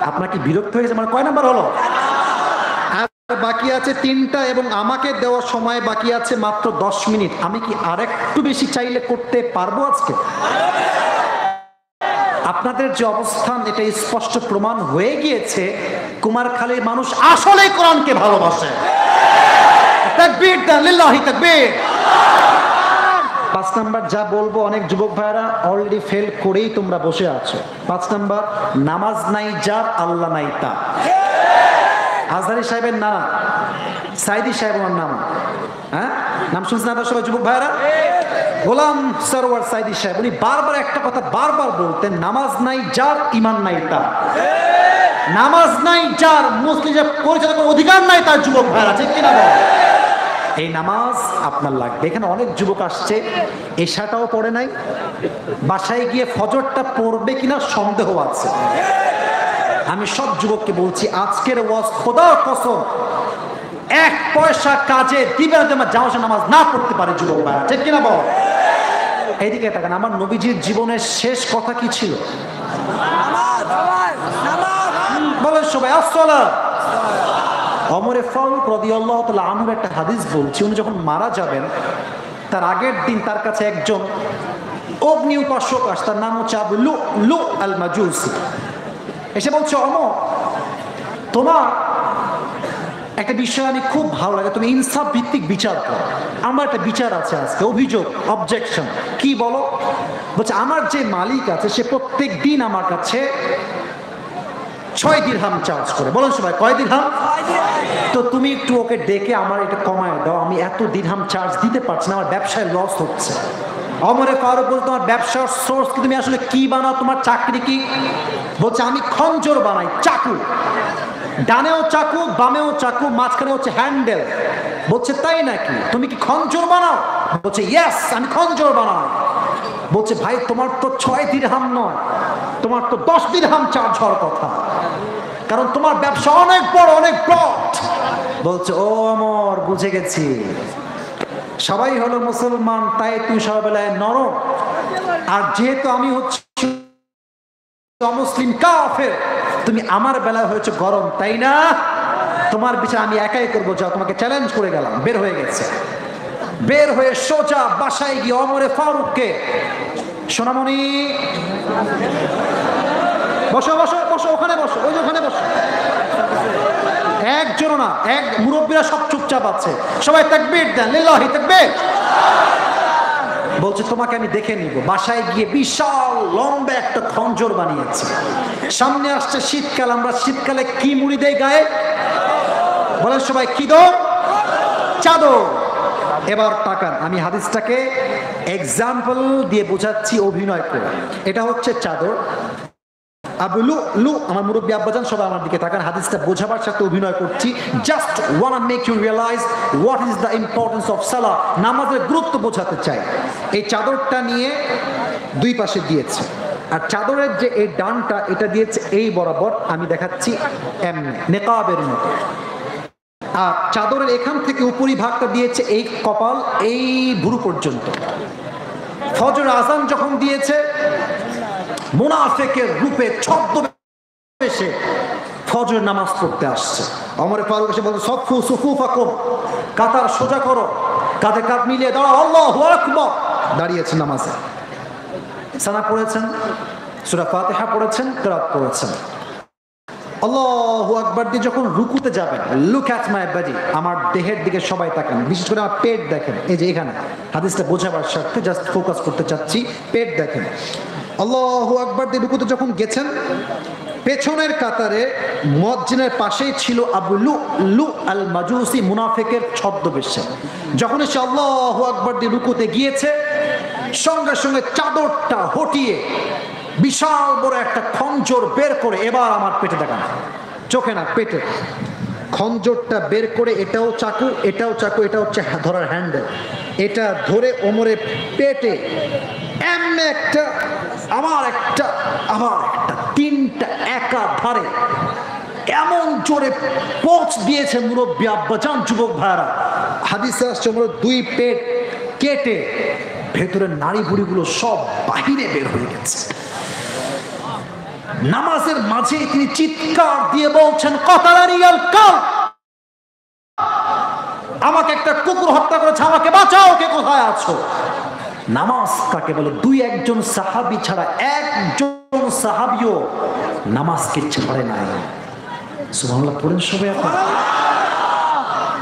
আপনার কি বিরক্ত হয়েছে? মানে কয় নাম্বার হলো? আর বাকি আছে 3টা এবং আমাকে দেওয়ার সময় বাকি আছে মাত্র 10 মিনিট। আমি কি আরেকটু বেশি চাইলে করতে পারবো আজকে? আপনাদের যে অবস্থান এটা স্পষ্ট প্রমাণ হয়ে গিয়েছে কুমারখালীর মানুষ আসলেই কোরআনকে ভালোবাসে। তাকবীর দেন, লিল্লাহি তাকবীর। 5 নাম্বার যা বলবো, অনেক যুবক ভাইরা অলরেডি ফেল করেই তোমরা বসে আছো। 5 নাম্বার, নামাজ নাই যার আল্লাহ নাই তা। আজহারি সাহেবের নানা সাইদি সাহেব আমার নাম, হ্যাঁ নাম শুনছেন আপনারা সবাই যুবক ভাইরা? গোলাম সরওয়ার সাইদি সাহেব, উনি বারবার একটা কথা বারবার বলতেন, নামাজ নাই যার ঈমান নাই তার। নামাজ নাই যার মুসলিমের পরিচয় করার অধিকার নাই তার। যুবক ভাইরা ঠিক কিনা বল? এই নামাজ আপনার লাগবে। এখানে অনেক যুবক আসছে এশাটাও পড়ে নাই, বাসায় গিয়ে ফজরটা পড়বে কিনা সন্দেহ আছে। আমি সব যুবককে বলছি আজকের ওয়াজ খোদার কসম 1 পয়সা কাজে দিবে না তোমার জামাতে নামাজ না পড়তে পারে যুবক ভাইরা ঠিক কিনা বল? এইদিকে তাকান, আমার নবীজির জীবনের শেষ কথা কি ছিল? বলেন সবাই আসসালাত। ওমরে ফারুক রাদিয়াল্লাহু তাআলা আনহুর একটা হাদিস বলছি, উনি যখন মারা যাবেন তার আগের দিন তার কাছে একজন অগ্নি উপাসক আসে, তার নাম হচ্ছে আবু লু আল মাজুসি। এসে বলছে, ওমর তোমার একটা বিষয় আমি খুব ভালো লাগে, তুমি ইনসাফ ভিত্তিক বিচার করো। আমার একটা বিচার আছে আজকে, অভিযোগ, অবজেকশন। কি বলো? বলছে আমার যে মালিক আছে সে প্রত্যেক দিন আমার কাছে 6 দিরহাম চার্জ করে। বলেন সবাই কয় দিরহাম? তো তুমি একটু ওকে ডেকে আমার এটা কমায় দাও, আমি এত দিরহাম চার্জ দিতে পারছি না, আমার ব্যবসায় লস হচ্ছে। ওমরে ফারুক বলছে তোমার ব্যবসার সোর্স কি, তুমি আসলে কি বানাও, তোমার চাকরি কি? বলছে আমি খঞ্জর বানাই, চাকু, ডানেও চাকু বামেও চাকু, মাঝখানে হচ্ছে হ্যান্ডেল। বলছে তাই নাকি, তুমি কি খঞ্জর বানাও? বলছে ইয়েস আমি খঞ্জর বানাই। বলছে ভাই তোমার তো 6 দিরহাম নয়, তোমার তো 10 দিরহাম চার্জ হওয়ার কথা, কারণ তোমার ব্যবসা অনেক বড়, অনেক ব্রড। বলছে ও ওমর বুঝে গেছি, সবাই হলো মুসলমান তাই তুই সবাই নরম, আর যেহেতু আমি হচ্ছে অমুসলিম কাফের, তুমি আমার বেলায় হয়েছে গরম, তাই না? তোমার বিচার আমি একাই করবো, যাও তোমাকে চ্যালেঞ্জ করে গেলাম। বের হয়ে গেছে, বের হয়ে সোজা বাসায় গিয়ে ওমরে ফারুককে, সোনামণি বসো বসো বসো, ওখানে বসো, ওই যে ওখানে বসো। একজন না, এক মুরব্বীরা সব চুপচাপ আছে, সবাই তাকবীর দেন, লিল্লাহি তাকবীর। বলছে তোমাকে আমি দেখে নিব। বাসায় গিয়ে বিশাল লম্বা একটা খঞ্জর বানিয়েছে। সামনে আসছে শীতকাল, আমরা শীতকালে কি মুড়ি দেই গায়ে? বলেন সবাই কি দো? চাদর। এবার তাকান, আমি হাদিসটাকে এক্সাম্পল দিয়ে বোঝাচ্ছি অভিনয় করে। এটা হচ্ছে চাদর। আবু লু আমার মুরব্বী আব্বাজান সবাই আমার দিকে তাকান, হাদিসটা বোঝাবার সাথে অভিনয় করছি। Just want make you realize what is the importance of সালাহ, নামাজের গুরুত্ব বোঝাতে চাই। এই চাদরটা নিয়ে 2 পাশে দিয়েছে, আর চাদরের যে এই ডানটা এটা দিয়েছে এই বরাবর, আমি দেখাচ্ছি এমনি নেকাবের মতো। আর চাদরের এখান থেকে উপরি ভাগটা দিয়েছে এই কপাল, এই ভুরু পর্যন্ত। ফজর আজান যখন দিয়েছে, মুনাফিকের রূপে ছদ্মবেশে ফজর নামাজ পড়তে আসছে। ওমর ফারুক এসে বলছে সফু সুফুফাকুম, কাতার সোজা করো, কাঁধে কাঁধ মিলিয়ে দাঁড়াও, আল্লাহু আকবার। দাঁড়িয়েছে নামাজে, সানা পড়েছেন, সূরা ফাতিহা পড়েছেন, কিরাত পড়েছেন। আল্লাহু আকবার দিয়ে যখন রুকুতে যাবেন, লুক অ্যাট মাই বডি, আমার দেহের দিকে সবাই তাকান, বিশেষ করে আমার পেট দেখেন। এই যে এখানে হাদিসটা বোঝাবার স্বার্থে জাস্ট ফোকাস করতে চাচ্ছি, পেট দেখেন। আল্লাহু আকবার দিয়ে রুকুতে যখন গেছেন, পেছনের কাতারে মুয়াজ্জিনের পাশেই ছিল আবু লু আল মাজুসি, মুনাফিকের ছদ্মবেশে। যখন সে আল্লাহু আকবার দিয়ে রুকুতে গিয়েছে, সঙ্গে সঙ্গে চাদরটা হটিয়ে বিশাল বড় একটা খঞ্জর বের করে, এবার আমার পেটে দেখান, চোখে না পেটে, খঞ্জরটা বের করে, এটাও চাকু, এটাও চাকু, এটা হচ্ছে ধরার হ্যান্ডেল, এটা ধরে ওমরের পেটে এমনি একটা আমার একটা তিনটা একাধারে এমন জোরে পোঁচ দিয়েছে মুরব্বী আব্বাজান, যুবক ভাইরা, হাদিসে আসছে দুই পেট কেটে ভেতরের নাড়ি ভুড়িগুলো সব বাহিরে বের হয়ে গেছে। নামাজের মাঝে তিনি চিৎকার দিয়ে বলছেন, কতালানিয়াল কাল, আমাকে একটা কুকুর হত্যা করেছে, আমাকে বাঁচাও, কে কোথায় আছো? নামাজ কাকে বলে? দুই একজন সাহাবী ছাড়া একজন সাহাবীও নামাজকে ছাড়ে নাই। সুবহানাল্লাহ পড়েন সবাই। এখন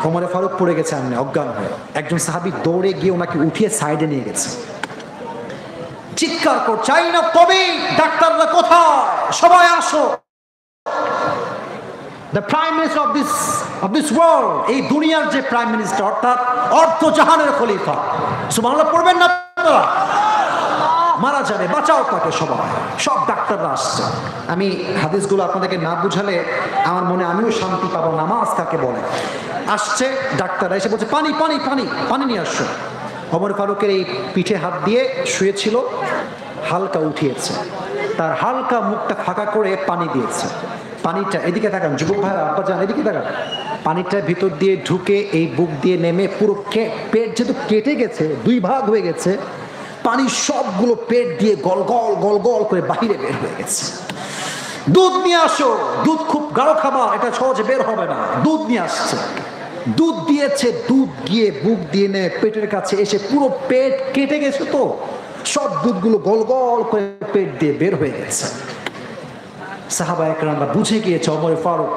ওমর ফারুক পড়ে গেছে আমনে অজ্ঞান হয়ে, একজন সাহাবী দৌড়ে গিয়ে ওনাকে উঠিয়ে সাইডে নিয়ে গেছে, চিৎকার কর, চাই না তবে ডাক্তাররা কোথায়, সবাই আসো। The prime minister of this world, এই দুনিয়ার যে প্রাইম মিনিস্টার, অর্থাৎ অর্ধ জাহানের খলিফা, সুবহানাল্লাহ পড়বেন না আপনারা? মারা যাবে, বাঁচাও তাকে। সব ডাক্তাররা আসছে। আমি হাদিসগুলো আপনাদেরকে না বুঝালে আমার মনে আমিও শান্তি পাবো। নামাজ কাকে বলে? আসছে ডাক্তাররা, এসে বলছে পানি পানি পানি পানি নিয়ে আসছো। ওমর ফারুকের এই পিঠে হাত দিয়ে শুয়েছিল, হালকা উঠিয়েছে, তার হালকা মুখটা ফাঁকা করে পানি দিয়েছে। পানিটা, এদিকে তাকান যুবক ভাইরা, আব্বাজান এদিকে তাকান, পানিটা ভিতর দিয়ে ঢুকে এই বুক দিয়ে নেমে পুরো পেট যেহেতু কেটে গেছে, দুই ভাগ হয়ে গেছে, পানি সবগুলো পেট দিয়ে গল গল গল গল করে বাহিরে বের হয়ে গেছে। দুধ নিয়ে আসো, দুধ খুব গাঢ় খাবার, এটা সহজে বের হবে না। দুধ নিয়ে আসছে, দুধ দিয়েছে, দুধ গিয়ে বুক দিয়ে নেমে পেটের কাছে এসে পুরো পেট কেটে গেছে, তো সব দুধগুলো গল গল করে পেট দিয়ে বের হয়ে গেছে। সাহাবা একরামরা বুঝে গিয়েছে Omar Farooq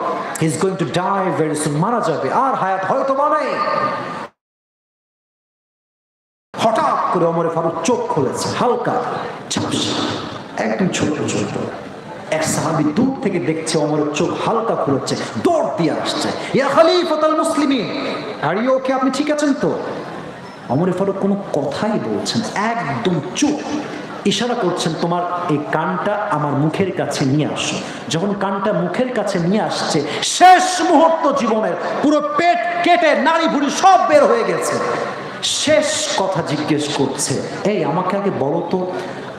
is going to die very soon, মারা যাবে, আর হায়াত হয়তো বানাই। হঠাৎ করে ওমর ফারুক চোখ খুলেছে, হালকা ঝাপসা, একদম ছোট ছোট। এক সাহাবী দূর থেকে দেখছে ওমরের চোখ হালকা খুলেছে, দৌড় দিয়ে আসছে, ইয়া খলিফাতুল মুসলিমিন, আর ইউ ওকে, আপনি ঠিক আছেন তো? ওমর ফারুক কোনো কথাই বলছেন, একদম চুপ, ইশারা করছেন তোমার এই কানটা আমার মুখের কাছে নিয়ে আসো। যখন কানটা মুখের কাছে নিয়ে আসছে, শেষ মুহূর্ত জীবনের, পুরো পেট কেটে নাড়ি ভুড়ি সব বের হয়ে গেছে। শেষ কথা জিজ্ঞেস করছে, এই আমাকে আগে বলো তো,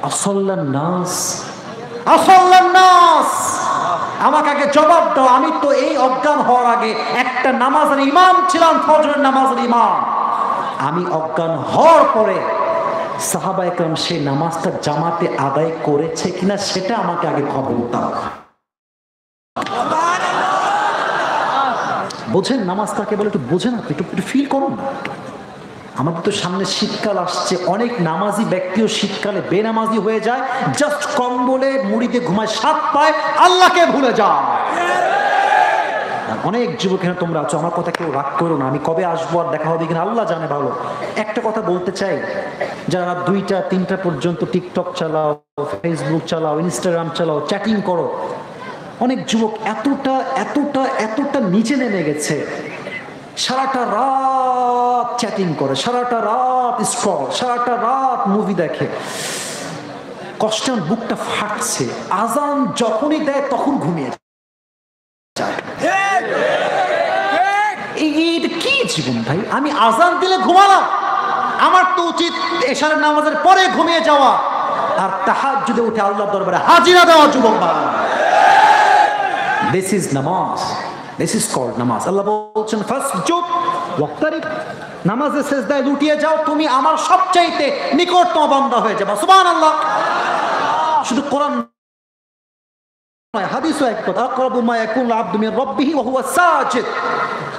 আসল্লান নাস, আসল্লান নাস, আমাকে আগে জবাব দাও। আমি তো এই অজ্ঞান হওয়ার আগে একটা নামাজের ইমাম ছিলাম, ফজরের নামাজের ইমাম। আমি অজ্ঞান হওয়ার পরে সাহাবা একরাম সেই নামাজটা জামাতে আদায় করেছে কিনা সেটা আমাকে আগে খবর দাও। বোঝেন নামাজ কাকে বলে? একটু বোঝেন, আপনি একটু ফিল করুন না। আমাদের তো সামনে শীতকাল আসছে, অনেক নামাজি ব্যক্তিও শীতকালে বেনামাজি হয়ে যায়, জাস্ট কম্বলে মুড়িতে ঘুমায়, সাত পায়, আল্লাহকে ভুলে যায়। অনেক যুবক এখানে তোমরা আছো, আমার কথা কেউ রাগ করো না, আমি কবে আসবো আর দেখা হবে কিনা আল্লাহ জানে ভালো। একটা কথা বলতে চাই, যারা 2টা 3টা পর্যন্ত টিকটক চালাও, ফেসবুক চালাও, ইনস্টাগ্রাম চালাও, চ্যাটিং করো, অনেক যুবক এতটা এতটা এতটা নিচে নেমে গেছে, সারাটা রাত চ্যাটিং করে, সারাটা রাত স্ক্রল, সারাটা রাত মুভি দেখে, কষ্টে বুকটা ফাটছে। আজান যখনই দেয় তখন ঘুমিয়ে যায়। কি জীবন ভাই? আমি আজান দিলে ঘুমালাম, আমার তো উচিত এশারের নামাজের পরে ঘুমিয়ে যাওয়া আর তাহাজ্জুদে উঠে আল্লাহর দরবারে হাজিরা দেওয়া। যুবক ভাই, দিস ইজ নামাজ, দিস ইজ কল্ড নামাজ। আল্লাহ বলছেন ফাসজুদ ওয়াক্তারিব, নামাজে সিজদায় লুটিয়ে যাও, তুমি আমার সবচাইতে নিকটতম বান্দা হয়ে যাবে। সুবহানাল্লাহ। শুধু কোরআন নয়, হাদিসও এক কথা, আকরাবু মা ইয়াকুনু আবদু মির রাব্বিহি ওয়া হুয়া সাজিদ।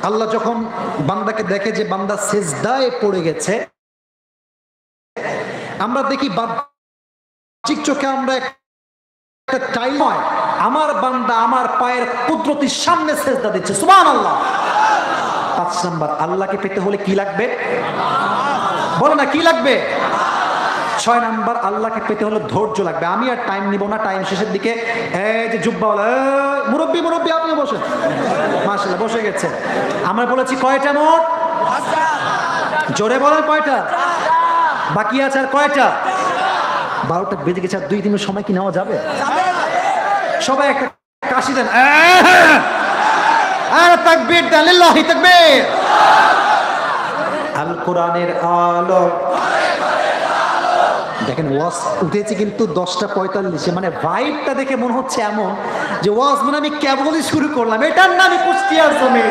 আল্লাহ যখন বান্দাকে দেখে যে বান্দা সিজদায় পড়ে গেছে, আমরা দেখি বাহ্যিক চোখে আমরা একটা টাইম হয়, আমার বান্দা আমার পায়ের কুদরতির সামনে সিজদা দিচ্ছে। সুবহানাল্লাহ। 5 নাম্বার, আল্লাহকে পেতে হলে কি লাগবে? বলো না, কি লাগবে? 6 নাম্বার, আল্লাহকে পেতে হলে ধৈর্য লাগবে। আমি আর টাইম নিব না, টাইম শেষের দিকে এই যে জুব্বাওয়ালা, মুরব্বি মুরব্বি আপনি বসেন, মাশাআল্লাহ বসে গেছে। আমরা বলেছি কয়টা মোট? জোরে বলেন কয়টা? বাকি আছে আর কয়টা? 12টা বেজে গেছে, আর 2 দিনের সময় কি নেওয়া যাবে? সবাই একটা কাশি দেন, আর তাকবীর দেন, লিল্লাহি তাকবীর। আল কোরআনের আলো দেখেন ওয়াজ উঠেছে কিন্তু 10:45, মানে ভাইবটা দেখে মনে হচ্ছে এমন যে ওয়াজ মানে আমি কেবলই শুরু করলাম। এটার নামই কুষ্টিয়ার জমি।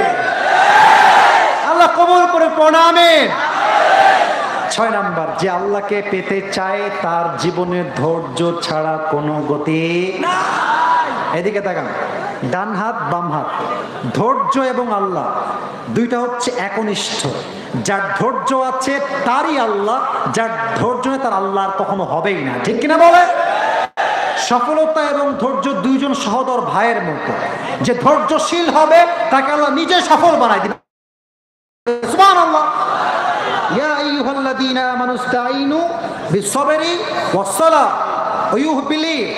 আল্লাহ কবুল করে প্রণামে। 6 নাম্বার, যে আল্লাহকে পেতে চায় তার জীবনে ধৈর্য ছাড়া কোনো গতি এদিকে তাকান, ডান হাত বাম হাত, ধৈর্য এবং আল্লাহ দুইটা হচ্ছে একনিষ্ঠ। যার ধৈর্য আছে তারই আল্লাহ, যার ধৈর্য নেই তার আল্লাহ আর কখনো হবেই না। ঠিক কিনা বলে? সফলতা এবং ধৈর্য দুইজন সহোদর ভাইয়ের মতো। যে ধৈর্যশীল হবে তাকে আল্লাহ নিজে সফল বানায় দিবে। সুবহানাল্লাহ। ইয়া আইয়ুহাল্লাযীনা আমানু ইসতাঈনু বিস-সাবরি ওয়াস-সালাহ ওয়া you believe,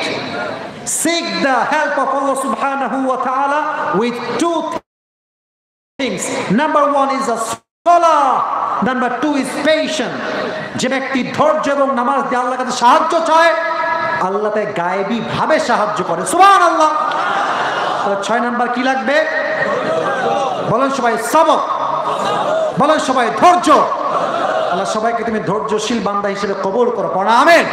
seek the help of Allah subhanahu wa ta'ala with two things. Number 1 is a salah, number 2 is patience. যে ব্যক্তি ধৈর্য এবং নামাজ দিয়ে আল্লাহর কাছে সাহায্য চায়, আল্লাহ তাকে গায়েবী ভাবে সাহায্য করে। সুবহানাল্লাহ। তাহলে 6 নাম্বার কি লাগবে? বলেন সবাই সবর, বলেন সবাই ধৈর্য। আল্লাহ সবাইকে তুমি ধৈর্যশীল বান্দা হিসেবে কবুল করো, পড়া আমিন।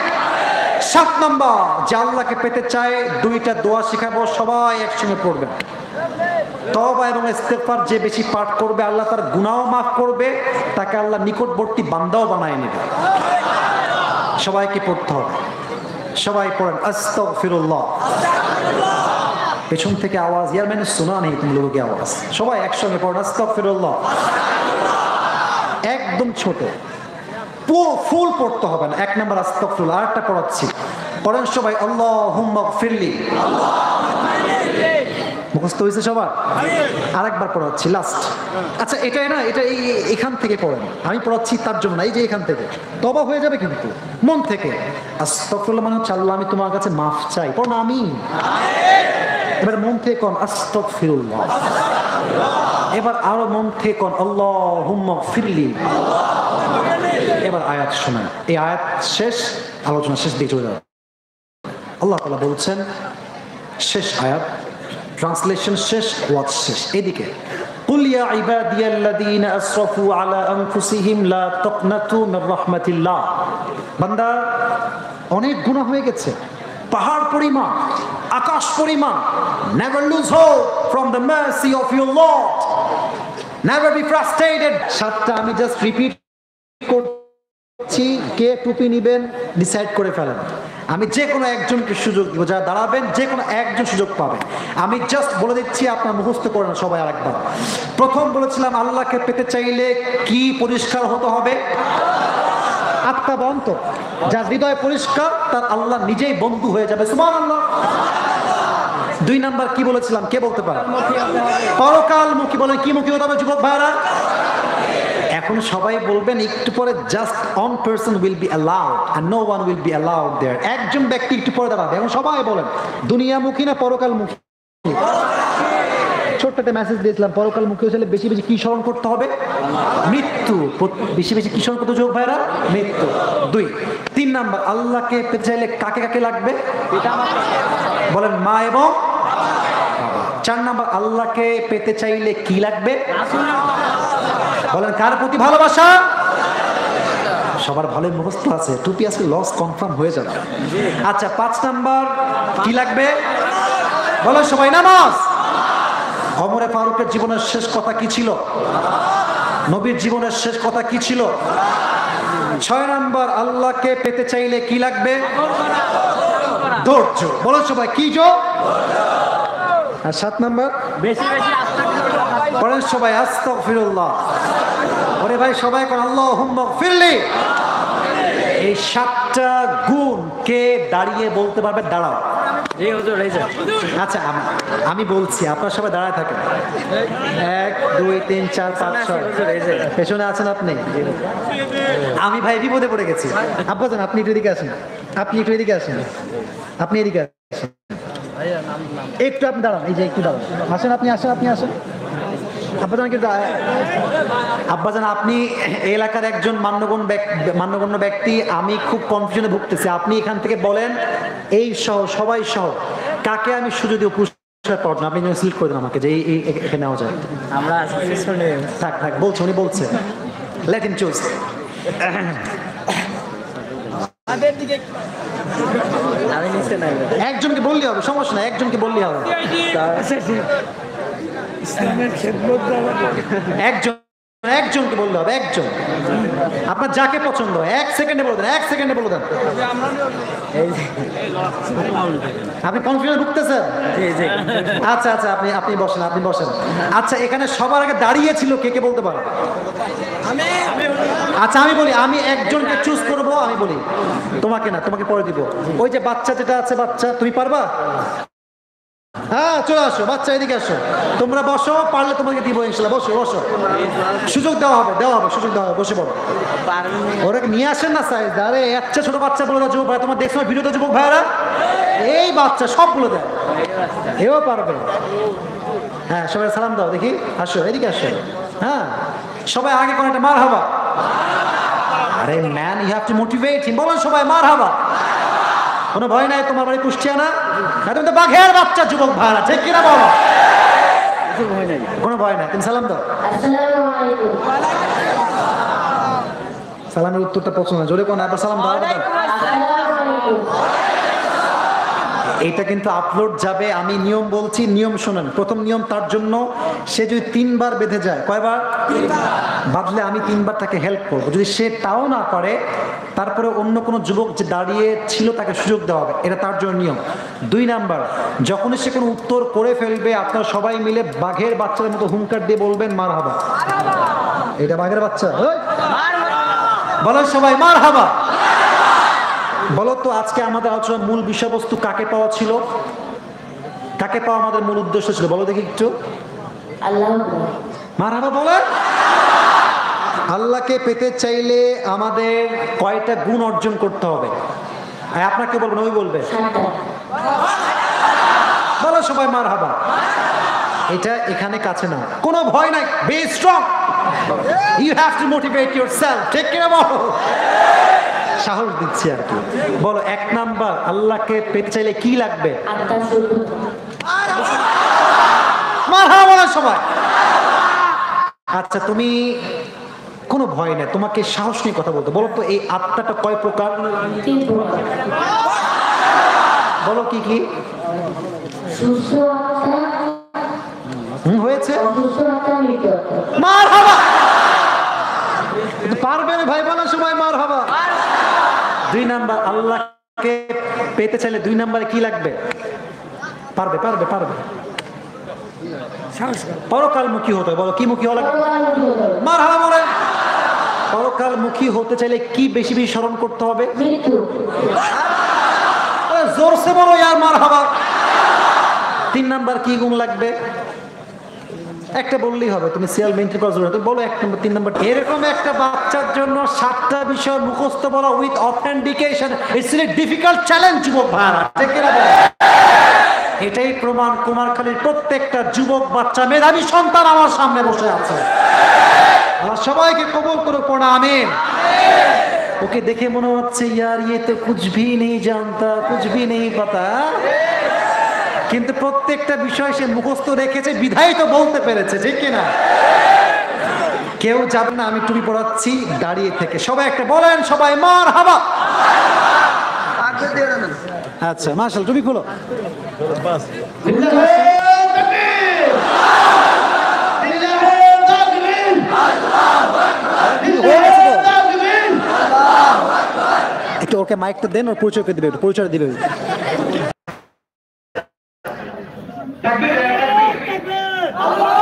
7 নম্বর, যে আল্লাহকে পেতে চায় দুইটা দোয়া শিখাবো, সবাই একসঙ্গে পড়বেন। তওবা এবং ইস্তেগফার যে বেশি পাঠ করবে আল্লাহ তার গুনাহও মাফ করবে, তাকে আল্লাহ নিকটবর্তী বান্দাও বানায় নেবে। সবাইকে পড়তে হবে। সবাই পড়েন আস্তাগফিরুল্লাহ। পেছন থেকে আওয়াজ, ইয়ার মানে শোনা নেই তুমি লোকে আওয়াজ। সবাই একসঙ্গে পড়েন আস্তাগফিরুল্লাহ। একদম ছোট, ফুল পড়তে হবে না। 1 নম্বর আস্তাগফিরুল্লাহ। আরেকটা পড়াচ্ছি, পড়েন সবাই আল্লাহুম্মা গফিরলি। মুখস্থ হয়েছে সবার? আরেকবার পড়াচ্ছি, লাস্ট। আচ্ছা এটাই না, এটা এখান থেকে পড়েন, আমি পড়াচ্ছি তার জন্য না, এই যে এখান থেকে তওবা হয়ে যাবে কিন্তু মন থেকে। আস্তাগফিরুল্লাহ মানে হচ্ছে আল্লাহ আমি তোমার কাছে মাফ চাই, পড়ুন আমিন। এবার মন থেকে কোন আস্তাগফিরুল্লাহ। এবার আরো মন থেকে কোন আল্লাহুম্মা গফিরলি। এবার আয়াত শোনেন, এই আয়াত শেষ, আলোচনা শেষ দিকে চলে যাবে। আল্লাহ তাআলা বলছেন, শেষ আয়াত, ট্রান্সলেশন শেষ, ওয়াজ শেষ। এদিকে কুল ইয়া ইবাদিয়াল্লাযীনা আসরাফু আলা আনফুসিহিম লা তাকনাতু মির রাহমাতিল্লাহ। বান্দা অনেক গুনাহ হয়ে গেছে, পাহাড় পরিমাণ, আকাশ পরিমাণ। Never lose hope from the mercy of your lord, never be frustrated. 7টা আমি জাস্ট রিপিট করছি, কে টুপি নিবেন ডিসাইড করে ফেলেন। আমি যে কোনো একজনকে সুযোগ দিব, যারা দাঁড়াবেন যে কোনো একজন সুযোগ পাবে। আমি জাস্ট বলে দিচ্ছি, আপনার মুখস্থ করেন সবাই আরেকবার। প্রথম বলেছিলাম আল্লাহকে পেতে চাইলে কি পরিষ্কার হতে হবে? আত্মা বা অন্তর। যার হৃদয় পরিষ্কার তার আল্লাহ নিজেই বন্ধু হয়ে যাবে। সুবহানাল্লাহ। 2 নাম্বার কি বলেছিলাম, কে বলতে পারে? পরকালমুখী। বলেন কি মুখী হতে হবে যুবক ভাইরা? এখন সবাই বলবেন একটু পরে, just one person will be allowed and no one will be allowed there. একজন ব্যক্তি একটু পরে দাঁড়াবে। এখন সবাই বলেন দুনিয়ামুখী না পরকালমুখী? ছোট্ট একটা মেসেজ দিয়েছিলাম, পরকালমুখী হলে বেশি বেশি কি স্মরণ করতে হবে? মৃত্যু। বেশি বেশি কি স্মরণ করতে যোগ ভাইরা? মৃত্যু। 2। 3 নাম্বার, আল্লাহকে পেতে চাইলে কাকে কাকে লাগবে? বলেন মা এবং বাবা। 4 নাম্বার, আল্লাহকে পেতে চাইলে কি লাগবে? বলেন কার প্রতি ভালোবাসা? সবার ভালোই মুখস্থ আছে, টুপি আজকে লস কনফার্ম হয়ে যাবে। আচ্ছা 5 নাম্বার কি লাগবে? বলেন সবাই নামাজ। ওমর ফারুকের জীবনের শেষ কথা কি ছিল? নবীর জীবনের শেষ কথা কি ছিল? 6 নাম্বার, আল্লাহকে পেতে চাইলে কি লাগবে? ধৈর্য। বলেন সবাই কি জো? আর 7 নাম্বার বেশি বেশি বলেন সবাই আস্তাগফিরুল্লাহ। ওরে ভাই সবাই কোন আল্লাহুম্মা গফিরলি। এই 7টা গুণ কে দাঁড়িয়ে বলতে পারবে? দাঁড়াও। আচ্ছা আমি বলছি, আপনারা সবাই দাঁড়ায় থাকেন। 1 2 3 4 5 6। পেছনে আছেন আপনি? আমি ভাই বিপদে পড়ে গেছি। আব্বাজান আপনি একটু এদিকে আসেন, আপনি একটু এদিকে আসেন, আপনি এদিকে আসেন, একটু আপনি দাঁড়ান, এই যে একটু দাঁড়ান, আসেন আপনি, আসেন আপনি, আসেন। আব্বাজান আপনি এলাকার একজন মান্যগণ্য ব্যক্তি, আমি খুব কনফিউশনে ভুগতেছি। আপনি এখান থেকে বলেন এই সহ সবাই সহ কাকে আমি সুযোগ দিয়ে পুরস্কার পাওয়ার জন্য, আপনি সিলেক্ট করে দেন আমাকে যে এই এখানে নেওয়া যায়। আমরা থাক বলছে, উনি বলছে, লেট হিম চুজ। একজনকে বললে হবে, সমস্যা না, একজনকে বললে হবে। একজন, একজনকে বললে হবে, একজন। আপনার যাকে পছন্দ হয় 1 সেকেন্ডে বলে দেন, 1 সেকেন্ডে বলে দেন। আপনি কনফিডেন্স ঢুকতেছেন? আচ্ছা আচ্ছা, আপনি বসেন, আপনি বসেন। আচ্ছা, এখানে সবার আগে দাঁড়িয়ে ছিল কে কে বলতে পারে? আচ্ছা আমি বলি, আমি একজনকে চুজ করব, আমি বলি তোমাকে না, তোমাকে পরে দিব। ওই যে বাচ্চা যেটা আছে, বাচ্চা তুমি পারবা? হ্যাঁ চলে আসো, বাচ্চা এদিকে আসো, তোমরা বসো, পারলে তোমাকে দিব ইনশাল্লাহ। বসো বসো, সুযোগ দেওয়া হবে, দেওয়া হবে, সুযোগ দেওয়া হবে, বসে পড়ো। ওরা নিয়ে আসেন না সাইজ, আরে একটা ছোট বাচ্চা বলে দাও, যুবক ভাই তোমার দেখছো ভিডিওতে যুবক ভাইরা, এই বাচ্চা সব বলে দেয়, এও পারবে। হ্যাঁ সবাই সালাম দাও দেখি, আসো এদিকে আসো। হ্যাঁ সবাই আগে কোন একটা মার হাবা। আরে man, you have to motivate him. বলো সবাই মার হাবা। কোনো ভয় নাই? তোমার বাড়ি কুষ্টিয়া না? তুমি তো বাঘের বাচ্চা যুবক ভাড়া, ঠিক কিনা বলো? কোনো ভয় নাই, তুমি সালাম দাও। সালামের উত্তরটা পছন্দ না, জোরে কোন আবার সালাম দাও। এইটা কিন্তু আপলোড যাবে, আমি নিয়ম বলছি, নিয়ম শোনেন। প্রথম নিয়ম তার জন্য, সে যদি 3 বার বেঁধে যায়, কয়বার বাঁধলে আমি 3 বার তাকে হেল্প করবো। যদি সে তাও না করে, তারপরে অন্য কোনো যুবক যে দাঁড়িয়ে ছিল তাকে সুযোগ দেওয়া হবে, এটা তার জন্য নিয়ম। 2 নাম্বার, যখনই সে কোনো উত্তর করে ফেলবে, আপনারা সবাই মিলে বাঘের বাচ্চার মতো হুঙ্কার দিয়ে বলবেন মার হাবা। এটা বাঘের বাচ্চা, বলেন সবাই মার হাবা। বলো তো আজকে আমাদের আলোচনার মূল বিষয়বস্তু কাকে পাওয়া ছিল? কাকে পাওয়া আমাদের মূল উদ্দেশ্য ছিল? বলো দেখি একটু। আল্লাহ। মারহাবা বলেন। আল্লাহকে পেতে চাইলে আমাদের কয়টা গুণ অর্জন করতে হবে? আপনাকে বলবেন, ওই বলবে। বলো সবাই মারহাবা। এটা এখানে কাছে না, কোনো ভয় নাই, be strong, you have to motivate yourself, ঠিক কিনা বলো? সাহস দিচ্ছি আর কি। বলো 1 নাম্বার, আল্লাহকে পেতে চাইলে কি লাগবে? মারহাবা বলো সবাই। আচ্ছা তুমি, কোনো ভয় নেই, তোমাকে সাহস নিয়ে কথা বলতে। বলো তো এই আত্মাটা কয় প্রকার? বলো কি কি? হয়েছে মারহাবা। পারবে না ভাই, বলো সবাই মারহাবা। 2 নাম্বার, আল্লাহকে পেতে চাইলে 2 নাম্বারে কি লাগবে? পারবে পারবে পারবে, পরকালমুখী হতে। বলো কি মুখী হলো? মারহাবা বলেন। পরকালমুখী হতে চাইলে কি বেশি বেশি স্মরণ করতে হবে? জোরসে বলো ইয়ার মারহাবা। 3 নাম্বার কি গুণ লাগবে? একটা বললেই হবে, তুমি সিরিয়াল মেইনটেইন করার জন্য তুমি বলো 1 নম্বর 3 নম্বর। এরকম একটা বাচ্চার জন্য 7টা বিষয় মুখস্থ বলা with authentication, it's a difficult challenge যুবক ভাইরা, ঠিক কিনা বলো? এটাই প্রমাণ কুমারখালীর প্রত্যেকটা যুবক বাচ্চা, মেধাবী সন্তান আমার সামনে বসে আছে। আল্লাহ সবাইকে কবুল করুক, পড়া আমিন। ওকে দেখে মনে হচ্ছে ইয়ার ইয়ে তো কুছ ভি নেই জানতা, কুছ ভি নেই পাতা, কিন্তু প্রত্যেকটা বিষয় সে মুখস্থ রেখেছে, বিধায় তো বলতে পেরেছে, ঠিক কিনা? কেউ যাবে না, আমি টুপি পড়াচ্ছি দাঁড়িয়ে থেকে। সবাই একটা বলেন সবাই মারহাবা। আচ্ছা মাশাআল্লাহ, টুপি খুলো। একটু ওকে মাইকটা দেন, ওর পরিচয় করে দিবে, একটু পরিচয় দিবে। তাকবীর, তাকবীর।